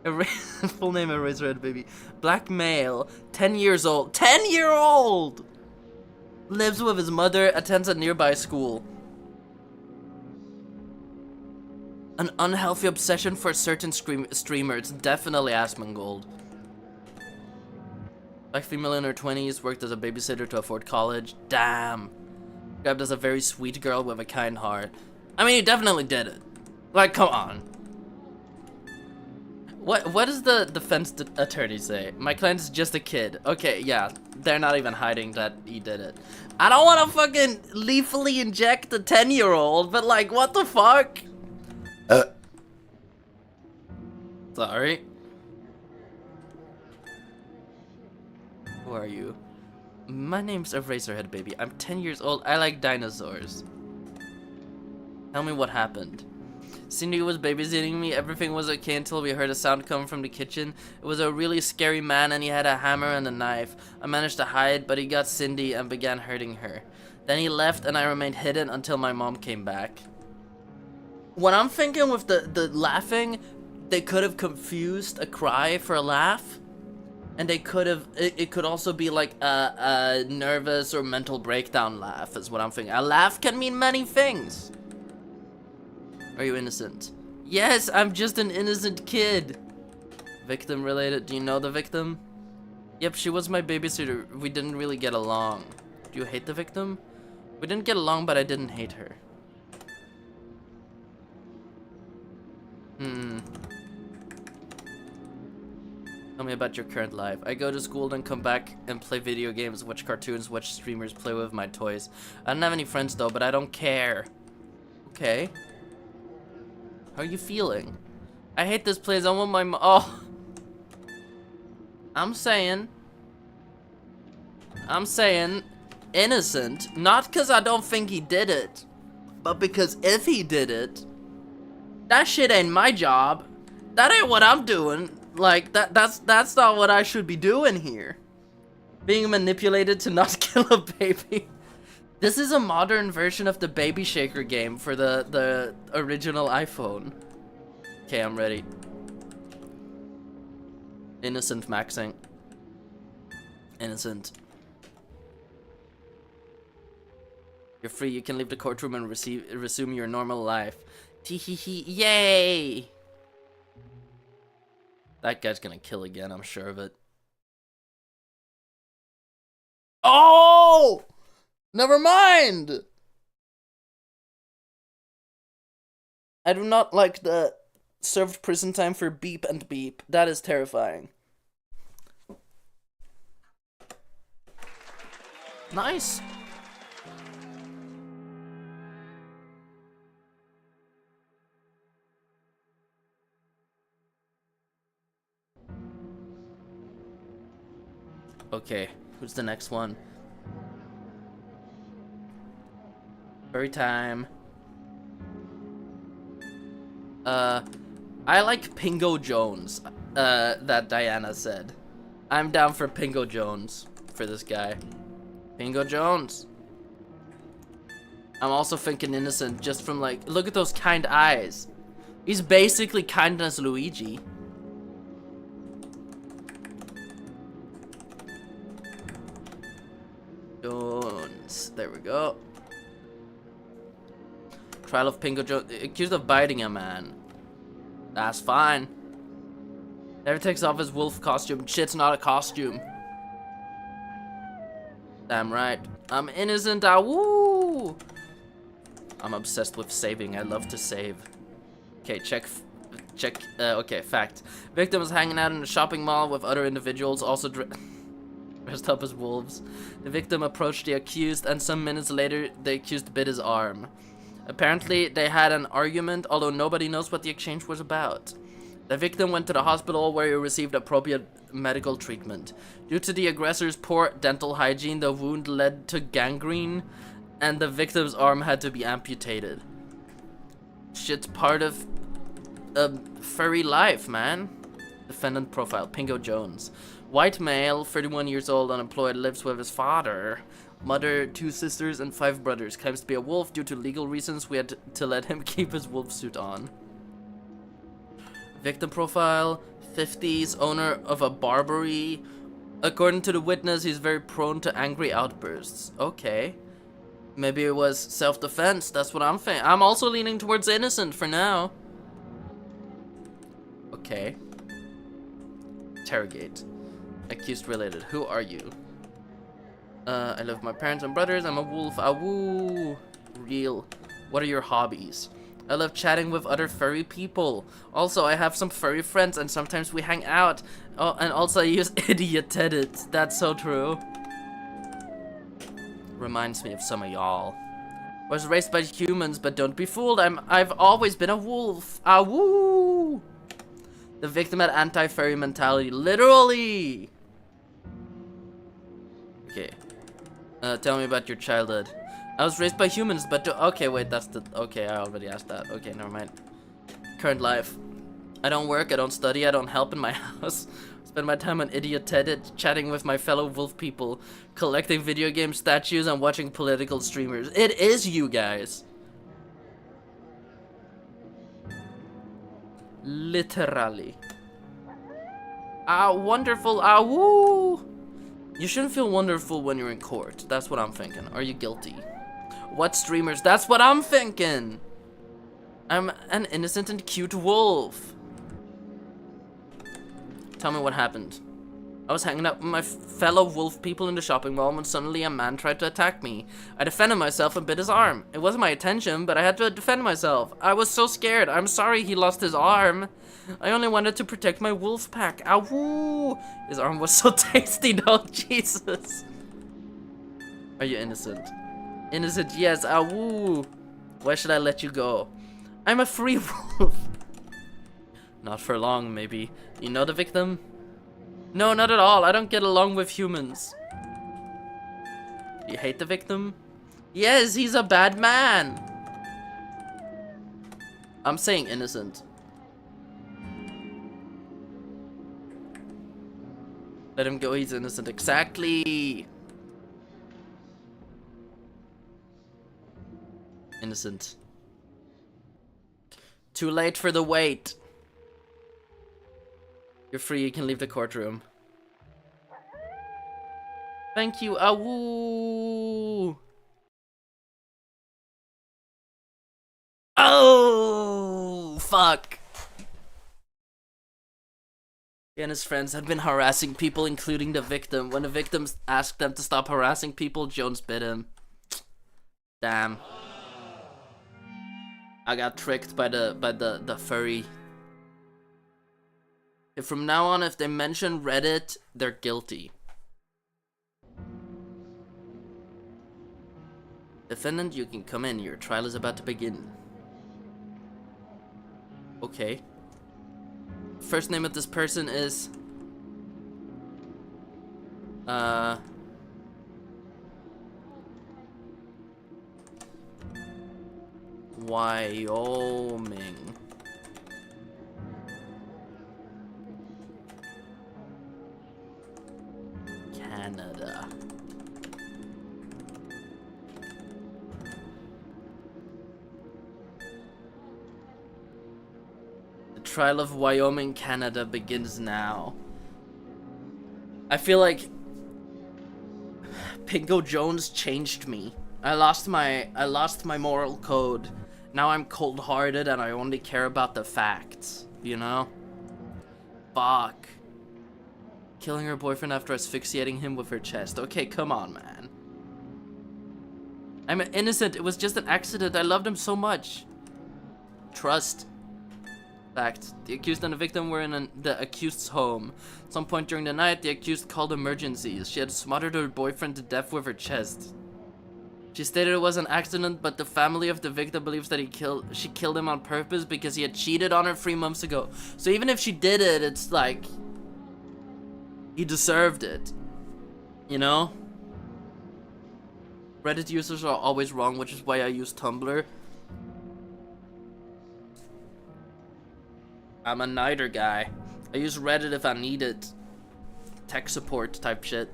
Full name of Razorhead baby. Black male, 10 years old. 10-year-old! Lives with his mother, attends a nearby school. An unhealthy obsession for a certain streamer. It's definitely Asmongold. Black female in her 20s, worked as a babysitter to afford college. Damn. Grabbed as a very sweet girl with a kind heart. I mean, he definitely did it. Like, come on. What does the defense attorney say? My client is just a kid. Okay, yeah. They're not even hiding that he did it. I don't want to fucking lethally inject a 10-year-old, but like, what the fuck? Sorry. Who are you? My name's Razorhead baby. I'm 10 years old. I like dinosaurs. Tell me what happened. Cindy was babysitting me. Everything was okay until we heard a sound come from the kitchen. It was a really scary man and he had a hammer and a knife. I managed to hide, but he got Cindy and began hurting her. Then he left and I remained hidden until my mom came back. What I'm thinking with the laughing, they could have confused a cry for a laugh. And they could have, it could also be like a nervous or mental breakdown laugh is what I'm thinking. A laugh can mean many things. Are you innocent? Yes, I'm just an innocent kid. Victim related, do you know the victim? Yep, she was my babysitter. We didn't really get along. Do you hate the victim? We didn't get along, but I didn't hate her. Tell me about your current life. I go to school, then come back and play video games, watch cartoons, watch streamers, play with my toys. I don't have any friends though, but I don't care. Okay. How are you feeling? I hate this place. I want my oh. I'm saying innocent, not because I don't think he did it, but because if he did it, that shit ain't my job. That ain't what I'm doing. Like, that's not what I should be doing here. Being manipulated to not kill a baby. This is a modern version of the Baby Shaker game for the original iPhone. Okay, I'm ready. Innocent maxing. Innocent. You're free, you can leave the courtroom and resume your normal life. Tee-hee-hee, yay! That guy's gonna kill again, I'm sure of it. Oh! Never mind! I do not like the served prison time for beep and beep. That is terrifying. Nice. Okay, who's the next one? Story time. I like Pingo Jones, that Diana said. I'm down for Pingo Jones for this guy. Pingo Jones. I'm also thinking innocent just from like, look at those kind eyes. He's basically kindness Luigi. Jones. There we go. Trial of Pingo Jones. Accused of biting a man. That's fine. Never takes off his wolf costume. Shit's not a costume. Damn right. I'm innocent. Ah, woo! I'm obsessed with saving. I love to save. Okay, okay, fact. Victim was hanging out in a shopping mall with other individuals, also dressed up as wolves. The victim approached the accused, and some minutes later, the accused bit his arm. Apparently, they had an argument, although nobody knows what the exchange was about. The victim went to the hospital where he received appropriate medical treatment. Due to the aggressor's poor dental hygiene, the wound led to gangrene, and the victim's arm had to be amputated. Shit's part of furry life, man. Defendant profile, Pingo Jones. White male, 31 years old, unemployed, lives with his father, mother, 2 sisters, and 5 brothers. Claims to be a wolf. Due to legal reasons, we had to let him keep his wolf suit on. Victim profile, 50s, owner of a barbery. According to the witness, he's very prone to angry outbursts. Okay. Maybe it was self-defense, that's what I'm thinking. I'm also leaning towards innocent for now. Okay. Interrogate. Accused related. Who are you? I live with my parents and brothers. I'm a wolf. Awoo. Real. What are your hobbies? I love chatting with other furry people. Also, I have some furry friends and sometimes we hang out. Oh, and also I use idiot edit. That's so true. Reminds me of some of y'all. Was raised by humans, but don't be fooled. I've always been a wolf. Awoo! The victim had anti-furry mentality. Literally! Okay. Tell me about your childhood. I was raised by humans, but okay, wait, that's the... Okay, I already asked that. Okay, never mind. Current life. I don't work, I don't study, I don't help in my house. Spend my time on idiot Reddit, chatting with my fellow wolf people, collecting video game statues, and watching political streamers. It is you guys. Literally. Ah, wonderful. Ah, woo. You shouldn't feel wonderful when you're in court. That's what I'm thinking. Are you guilty? What streamers? That's what I'm thinking. I'm an innocent and cute wolf. Tell me what happened. I was hanging out with my fellow wolf people in the shopping mall when suddenly a man tried to attack me. I defended myself and bit his arm. It wasn't my intention, but I had to defend myself. I was so scared. I'm sorry he lost his arm. I only wanted to protect my wolf pack. Awoo! His arm was so tasty though, Jesus. Are you innocent? Innocent, yes, awoo. Why should I let you go? I'm a free wolf. Not for long, maybe. You know the victim? No, not at all. I don't get along with humans. You hate the victim? Yes, he's a bad man. I'm saying innocent. Let him go, he's innocent. Exactly. Innocent. Too late for the wait. You're free, you can leave the courtroom. Thank you, awoo! Oh, fuck! He and his friends had been harassing people, including the victim. When the victims asked them to stop harassing people, Jones bit him. Damn. I got tricked by the furry. If from now on, if they mention Reddit, they're guilty. Defendant, you can come in. Your trial is about to begin. Okay. First name of this person is... Wyoming. Canada. trial of Wyoming, Canada begins now. I feel like Pingo Jones changed me. I lost my moral code. Now I'm cold-hearted and I only care about the facts, you know? Fuck. Killing her boyfriend after asphyxiating him with her chest. Okay, come on, man. I'm innocent. It was just an accident. I loved him so much. Trust. Fact. The accused and the victim were in the accused's home. At some point during the night, the accused called emergencies. She had smothered her boyfriend to death with her chest. She stated it was an accident, but the family of the victim believes that she killed him on purpose because he had cheated on her 3 months ago. So even if she did it, it's like he deserved it. You know? Reddit users are always wrong, which is why I use Tumblr. I'm a neither guy. I use Reddit if I need it. Tech support type shit.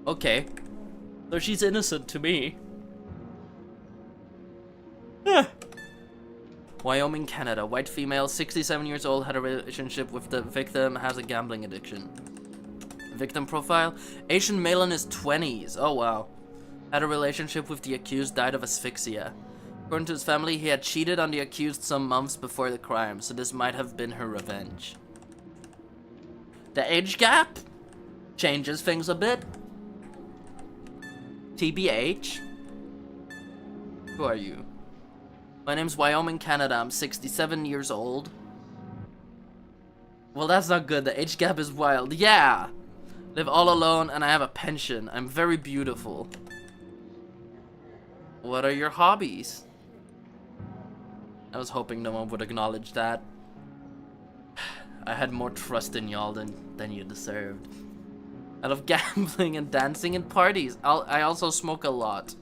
Okay. So she's innocent to me. Wyoming, Canada. White female, 67 years old, had a relationship with the victim, has a gambling addiction. Victim profile. Asian male in his 20s. Oh wow. Had a relationship with the accused, died of asphyxia. According to his family, he had cheated on the accused some months before the crime, so this might have been her revenge. The age gap changes things a bit. TBH. Who are you? My name's Wyoming, Canada. I'm 67 years old. Well, that's not good. The age gap is wild. Yeah! Live all alone and I have a pension. I'm very beautiful. What are your hobbies? I was hoping no one would acknowledge that. I had more trust in y'all than you deserved. I love gambling and dancing and parties. I also smoke a lot.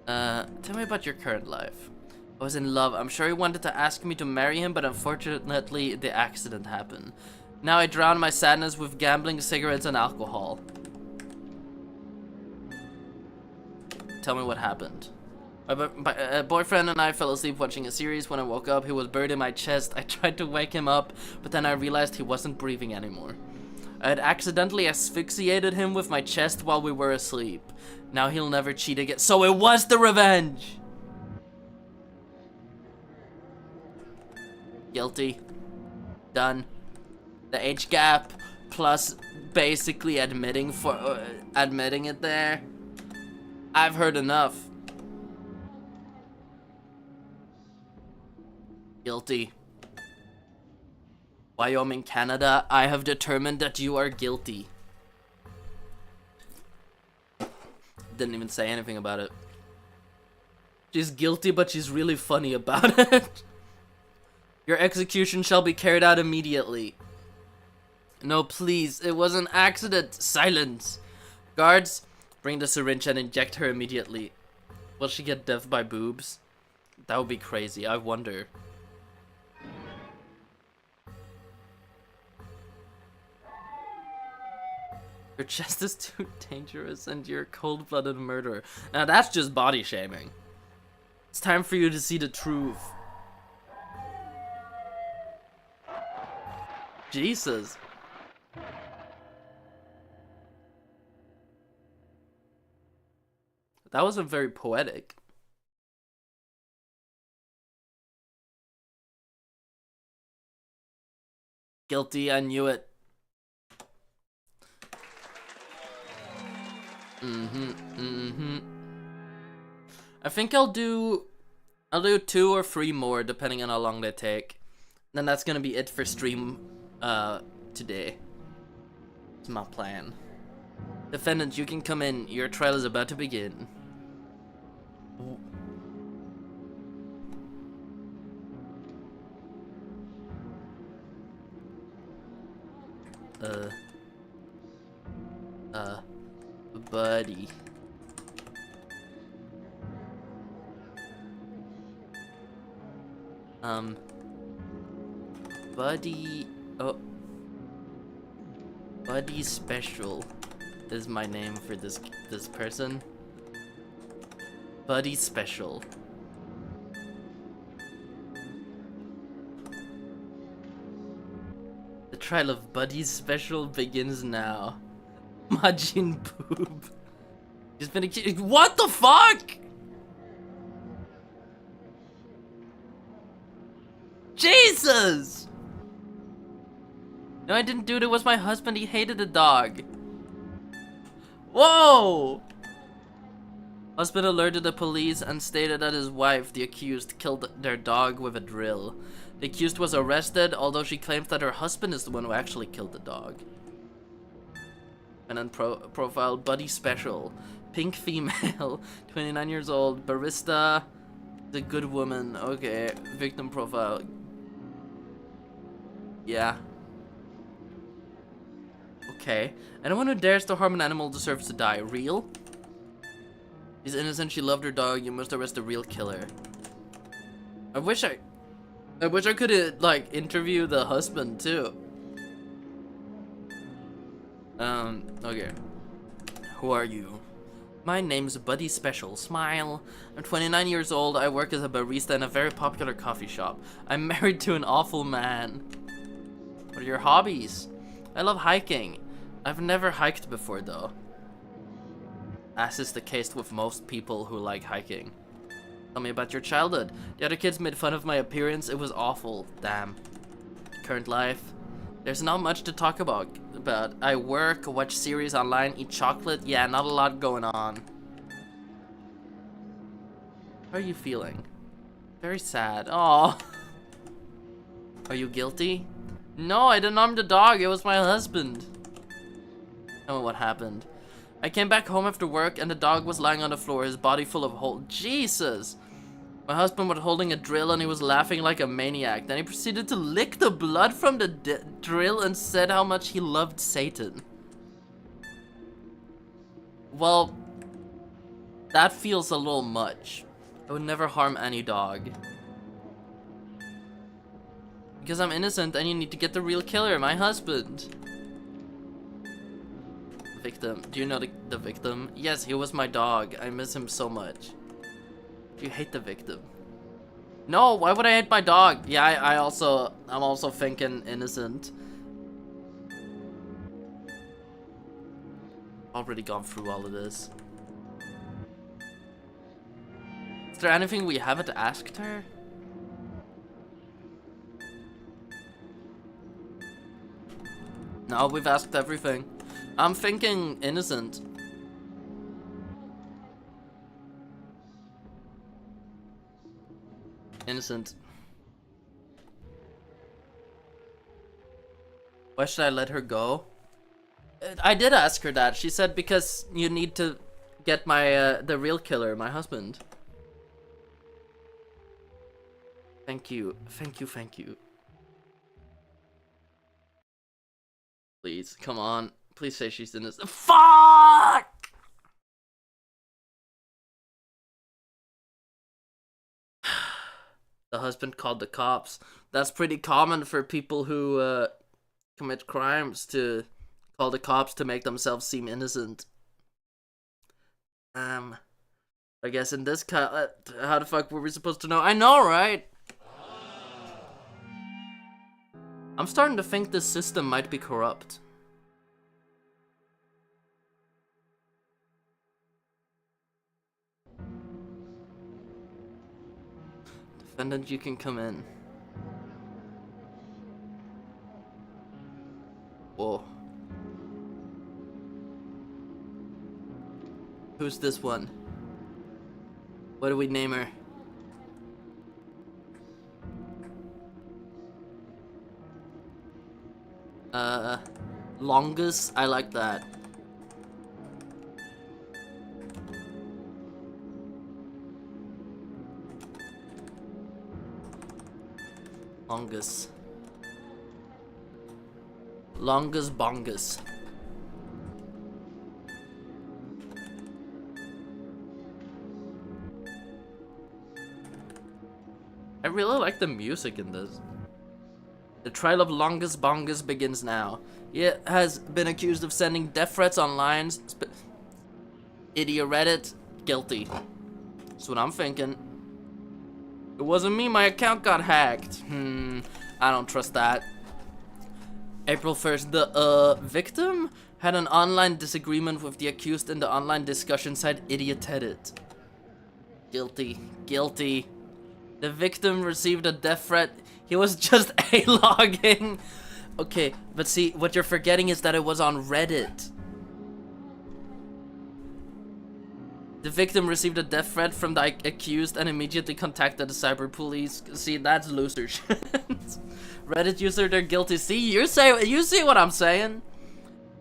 Tell me about your current life. I was in love. I'm sure he wanted to ask me to marry him, but unfortunately the accident happened. Now I drown my sadness with gambling, cigarettes, and alcohol. Tell me what happened. My boyfriend and I fell asleep watching a series. When I woke up, he was buried in my chest. I tried to wake him up, but then I realized he wasn't breathing anymore. I had accidentally asphyxiated him with my chest while we were asleep. Now he'll never cheat again. So it was the revenge! Guilty. Done. The age gap plus basically admitting it there. I've heard enough. Guilty. Wyoming, Canada, I have determined that you are guilty. Didn't even say anything about it. She's guilty, but she's really funny about it. Your execution shall be carried out immediately. No, please, it was an accident. Silence. Guards, bring the syringe and inject her immediately. Will she get death by boobs? That would be crazy, I wonder. Your chest is too dangerous and you're a cold-blooded murderer. Now that's just body shaming. It's time for you to see the truth. Jesus. That wasn't very poetic. Guilty, I knew it. I think I'll do 2 or 3 more depending on how long they take. Then that's gonna be it for stream today. It's my plan. Defendant, you can come in. Your trial is about to begin. Buddy. Buddy. Oh. Buddy Special is my name for this person. Buddy Special. Trial of Buddy's special begins now. Majin Boob. He's been accused. What the fuck? Jesus! No, I didn't do it. It was my husband. He hated the dog. Whoa! Husband alerted the police and stated that his wife, the accused, killed their dog with a drill. The accused was arrested, although she claims that her husband is the one who actually killed the dog. And then profile Buddy Special. Pink female, 29 years old, barista, the good woman. Okay, victim profile. Yeah. Okay. Anyone who dares to harm an animal deserves to die. Real? She's innocent, she loved her dog, you must arrest the real killer. I wish I could like interview the husband too. Okay. Who are you? My name's Buddy Special. Smile. I'm 29 years old. I work as a barista in a very popular coffee shop. I'm married to an awful man. What are your hobbies? I love hiking. I've never hiked before though. As is the case with most people who like hiking. Tell me about your childhood. The other kids made fun of my appearance. It was awful. Damn. Current life. There's not much to talk about. I work, watch series online, eat chocolate. Yeah, not a lot going on. How are you feeling? Very sad. Oh. Are you guilty? No, I didn't harm the dog. It was my husband. Tell me what happened. I came back home after work and the dog was lying on the floor, his body full of holes. Jesus! My husband was holding a drill and he was laughing like a maniac. Then he proceeded to lick the blood from the drill and said how much he loved Satan. Well, that feels a little much. I would never harm any dog. Because I'm innocent and you need to get the real killer, my husband. Victim. Do you know the victim? Yes, he was my dog. I miss him so much. You hate the victim. No, why would I hate my dog? Yeah, I'm also thinking innocent. Already gone through all of this. Is there anything we haven't asked her? No, we've asked everything. I'm thinking innocent. Innocent. Why should I let her go? I did ask her that. She said because you need to get my the real killer, my husband. Thank you. Thank you, thank you. Please, come on. Please say she's innocent. Fuck! The husband called the cops. That's pretty common for people who commit crimes, to call the cops to make themselves seem innocent. I guess in this how the fuck were we supposed to know? I know, right? I'm starting to think this system might be corrupt. Defendant, you can come in. Whoa. Who's this one? What do we name her? Longest? I like that. Longest. Longest bongus. I really like the music in this. The trial of Longest Bongus begins now. He has been accused of sending death threats online. Idiot Reddit, guilty. That's what I'm thinking. It wasn't me, my account got hacked. I don't trust that. April 1st, the victim had an online disagreement with the accused in the online discussion site Idiot Edit. Guilty. Guilty. The victim received a death threat. He was just A-logging. Okay, but see, what you're forgetting is that it was on Reddit. The victim received a death threat from the accused and immediately contacted the cyber police. See, that's loser shit. Reddit user, they're guilty. See, you see what I'm saying?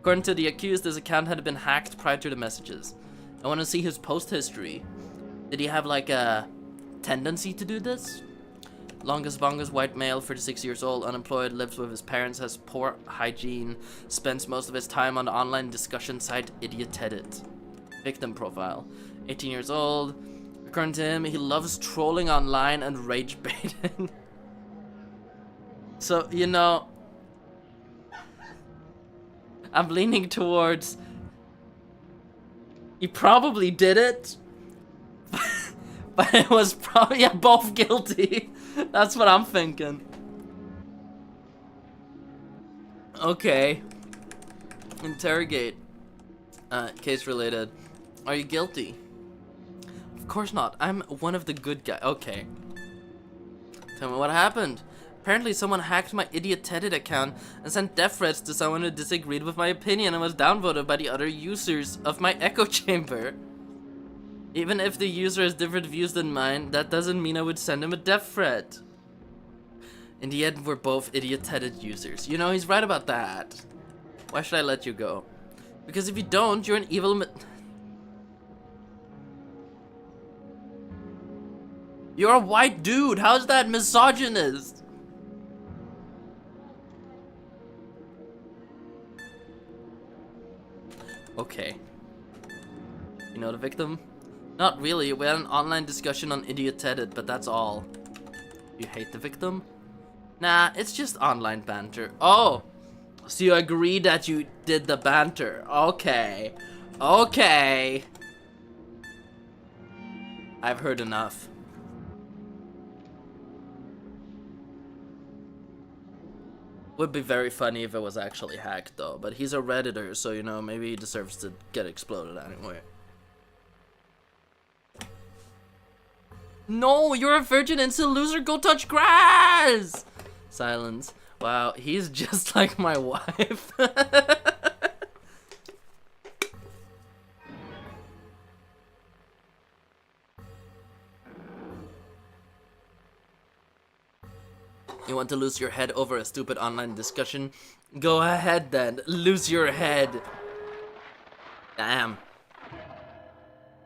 According to the accused, his account had been hacked prior to the messages. I want to see his post history. Did he have like a tendency to do this? Longest bongest, white male, 36 years old, unemployed, lives with his parents, has poor hygiene, spends most of his time on the online discussion site Idiot Edit. Victim profile. 18 years old. According to him, he loves trolling online and rage baiting. So, you know, I'm leaning towards he probably did it, but it was probably both guilty. That's what I'm thinking. Okay. Interrogate. Case related. Are you guilty? Of course not. I'm one of the good guys. Okay. Tell me what happened. Apparently someone hacked my Idiot Edit account and sent death threats to someone who disagreed with my opinion and was downvoted by the other users of my echo chamber. Even if the user has different views than mine, that doesn't mean I would send him a death threat. In the end, we're both Idiot Edit users. You know, he's right about that. Why should I let you go? Because if you don't, you're an evil You're a white dude. How's that misogynist? Okay. You know the victim? Not really. We had an online discussion on Idiot Edit, but that's all. You hate the victim? Nah, it's just online banter. Oh! So you agree that you did the banter. Okay. Okay. I've heard enough. Would be very funny if it was actually hacked though, but he's a Redditor, so you know, maybe he deserves to get exploded anyway. No, you're a virgin instant loser, go touch grass! Silence. Wow, he's just like my wife. You want to lose your head over a stupid online discussion? Go ahead then, lose your head. Damn.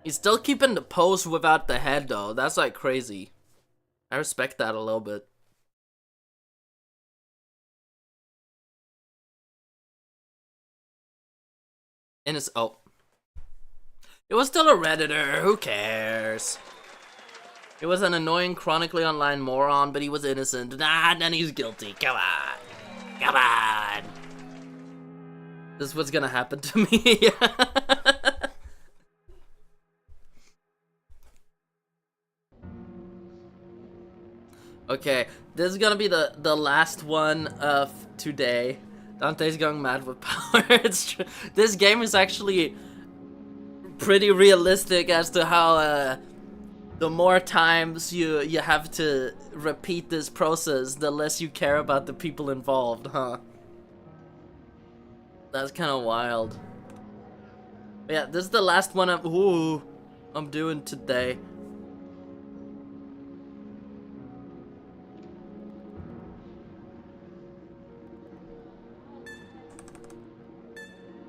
He's still keeping the pose without the head though, that's like crazy. I respect that a little bit. Oh. It was still a Redditor, who cares? He was an annoying, chronically online moron, but he was innocent. Nah, then he's guilty. Come on. Come on. This is what's gonna happen to me. Okay, this is gonna be the last one of today. Dante's going mad with power. It's true. This game is actually pretty realistic as to how the more times you have to repeat this process, the less you care about the people involved, huh? That's kind of wild. But yeah, this is the last one I'm doing today.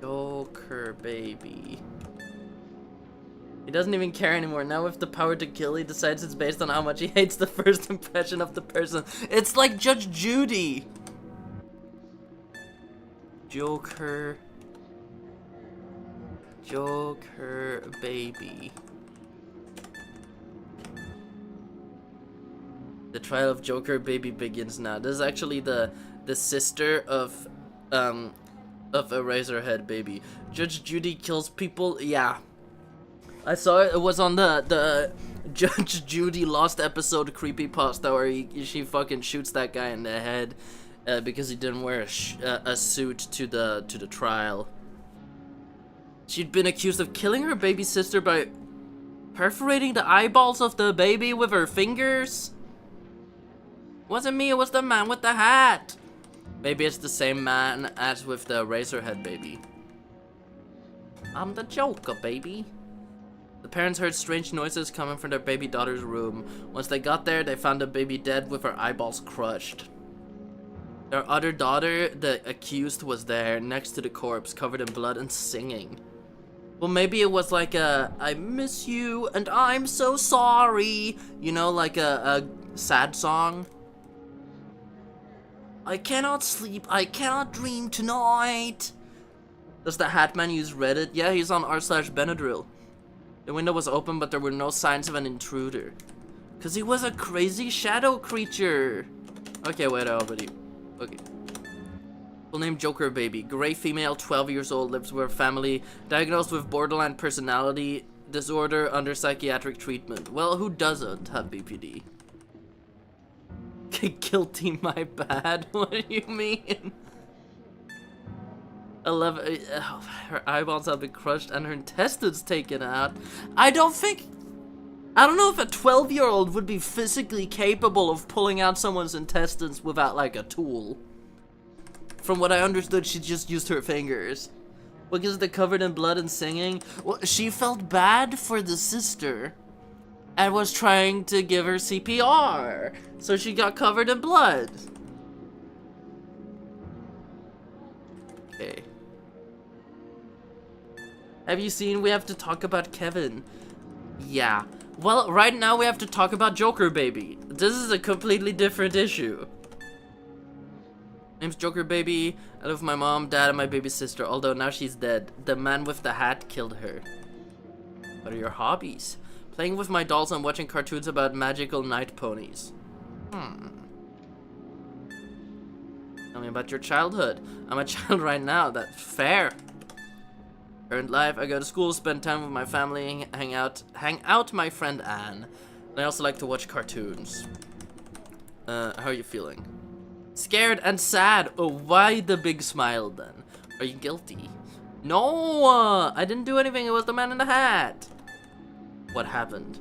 Joker baby. He doesn't even care anymore. Now with the power to kill, he decides it's based on how much he hates the first impression of the person. It's like Judge Judy. Joker baby. The trial of Joker baby begins now. This is actually the sister of Eraserhead baby. Judge Judy kills people. Yeah. I saw it was on the Judge Judy Lost episode creepypasta where she fucking shoots that guy in the head because he didn't wear a suit to the trial. She'd been accused of killing her baby sister by perforating the eyeballs of the baby with her fingers. Wasn't me, it was the man with the hat. Maybe it's the same man as with the Razorhead baby. I'm the Joker, baby. The parents heard strange noises coming from their baby daughter's room. Once they got there, they found the baby dead with her eyeballs crushed. Their other daughter, the accused, was there next to the corpse, covered in blood and singing. Well, maybe it was like a I miss you and I'm so sorry, you know, like a sad song. I cannot sleep, I cannot dream tonight. Does the Hat Man use Reddit? Yeah, he's on r/Benadryl. The window was open, but there were no signs of an intruder. Cause he was a crazy shadow creature. Okay, wait, already. Okay. Full name Joker Baby. Gray female, 12 years old, lives with her family. Diagnosed with borderline personality disorder under psychiatric treatment. Well, who doesn't have BPD? Guilty, my bad. What do you mean? 11. Her eyeballs have been crushed and her intestines taken out. I don't know if a 12-year-old would be physically capable of pulling out someone's intestines without, like, a tool. From what I understood, she just used her fingers. Because they're covered in blood and singing. Well, she felt bad for the sister and was trying to give her CPR. So she got covered in blood. Okay. Have you seen We Have to Talk About Kevin? Yeah. Well, right now we have to talk about Joker Baby. This is a completely different issue. Name's Joker Baby. I live with my mom, dad, and my baby sister, although now she's dead. The man with the hat killed her. What are your hobbies? Playing with my dolls and watching cartoons about magical night ponies. Tell me about your childhood. I'm a child right now. That's fair. Current life, I go to school, spend time with my family, hang out my friend Anne. And I also like to watch cartoons. How are you feeling? Scared and sad. Oh, why the big smile then? Are you guilty? No, I didn't do anything. It was the man in the hat. What happened?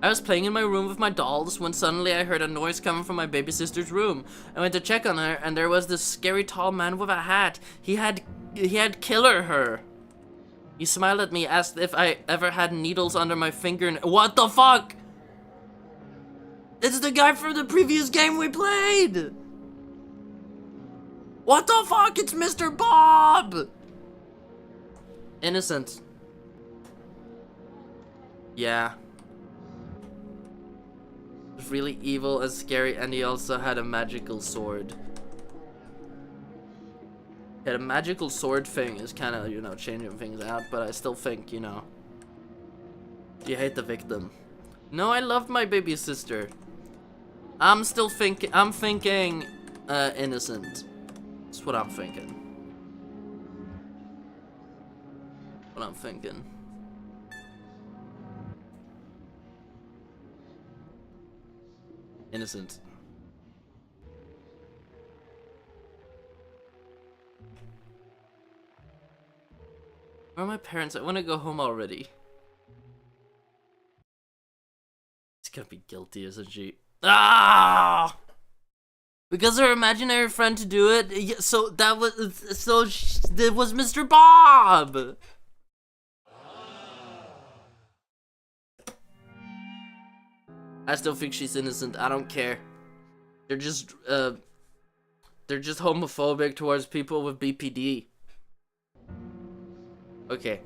I was playing in my room with my dolls when suddenly I heard a noise coming from my baby sister's room. I went to check on her and there was this scary tall man with a hat. He had killer her. He smiled at me, asked if I ever had needles under my finger. What the fuck? It's the guy from the previous game we played. What the fuck? It's Mr. Bob. Innocent. Yeah. It was really evil and scary, and he also had a magical sword. Yeah, the magical sword thing is kind of, you know, changing things out, but I still think, you know, you hate the victim. No, I loved my baby sister. I'm thinking, innocent. That's what I'm thinking. What I'm thinking. Innocent. Where are my parents? I want to go home already. It's gonna be guilty, isn't she? Ah! Because her imaginary friend to do it. Yeah, so that was it was Mr. Bob. I still think she's innocent. I don't care. They're just homophobic towards people with BPD. Okay.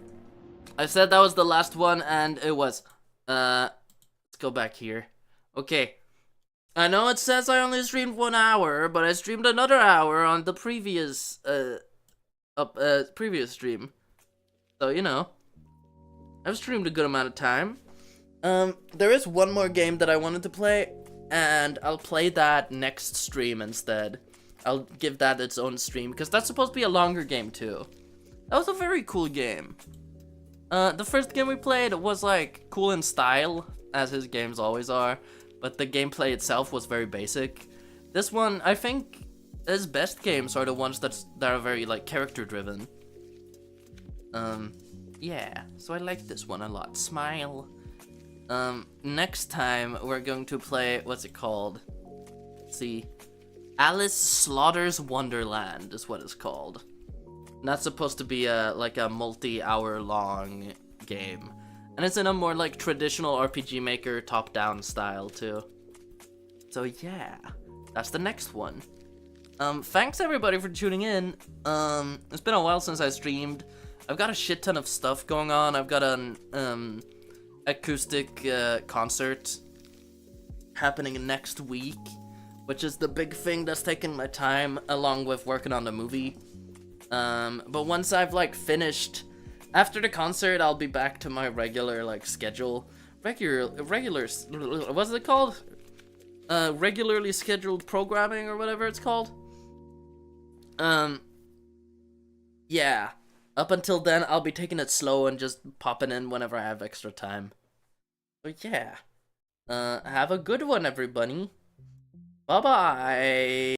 I said that was the last one, and it was. Let's go back here. Okay. I know it says I only streamed 1 hour, but I streamed another hour on the previous, previous stream. So, you know. I've streamed a good amount of time. There is one more game that I wanted to play, and I'll play that next stream instead. I'll give that its own stream, because that's supposed to be a longer game, too. That was a very cool game. The first game we played was, like, cool in style, as his games always are, but the gameplay itself was very basic. This one, I think, his best games are the ones that are very like character driven. Yeah, so I like this one a lot. Smile. Next time we're going to play, what's it called? Let's see. Alice Slaughter's Wonderland is what it's called. And that's supposed to be like a multi-hour long game. And it's in a more like traditional RPG Maker top-down style too. So yeah, that's the next one. Thanks everybody for tuning in. It's been a while since I streamed. I've got a shit ton of stuff going on. I've got an acoustic concert happening next week, which is the big thing that's taking my time, along with working on the movie. But once I've like finished, after the concert, I'll be back to my regular like schedule. What's it called? Regularly scheduled programming or whatever it's called. Yeah. Up until then, I'll be taking it slow and just popping in whenever I have extra time. But yeah. Have a good one, everybody. Bye-bye.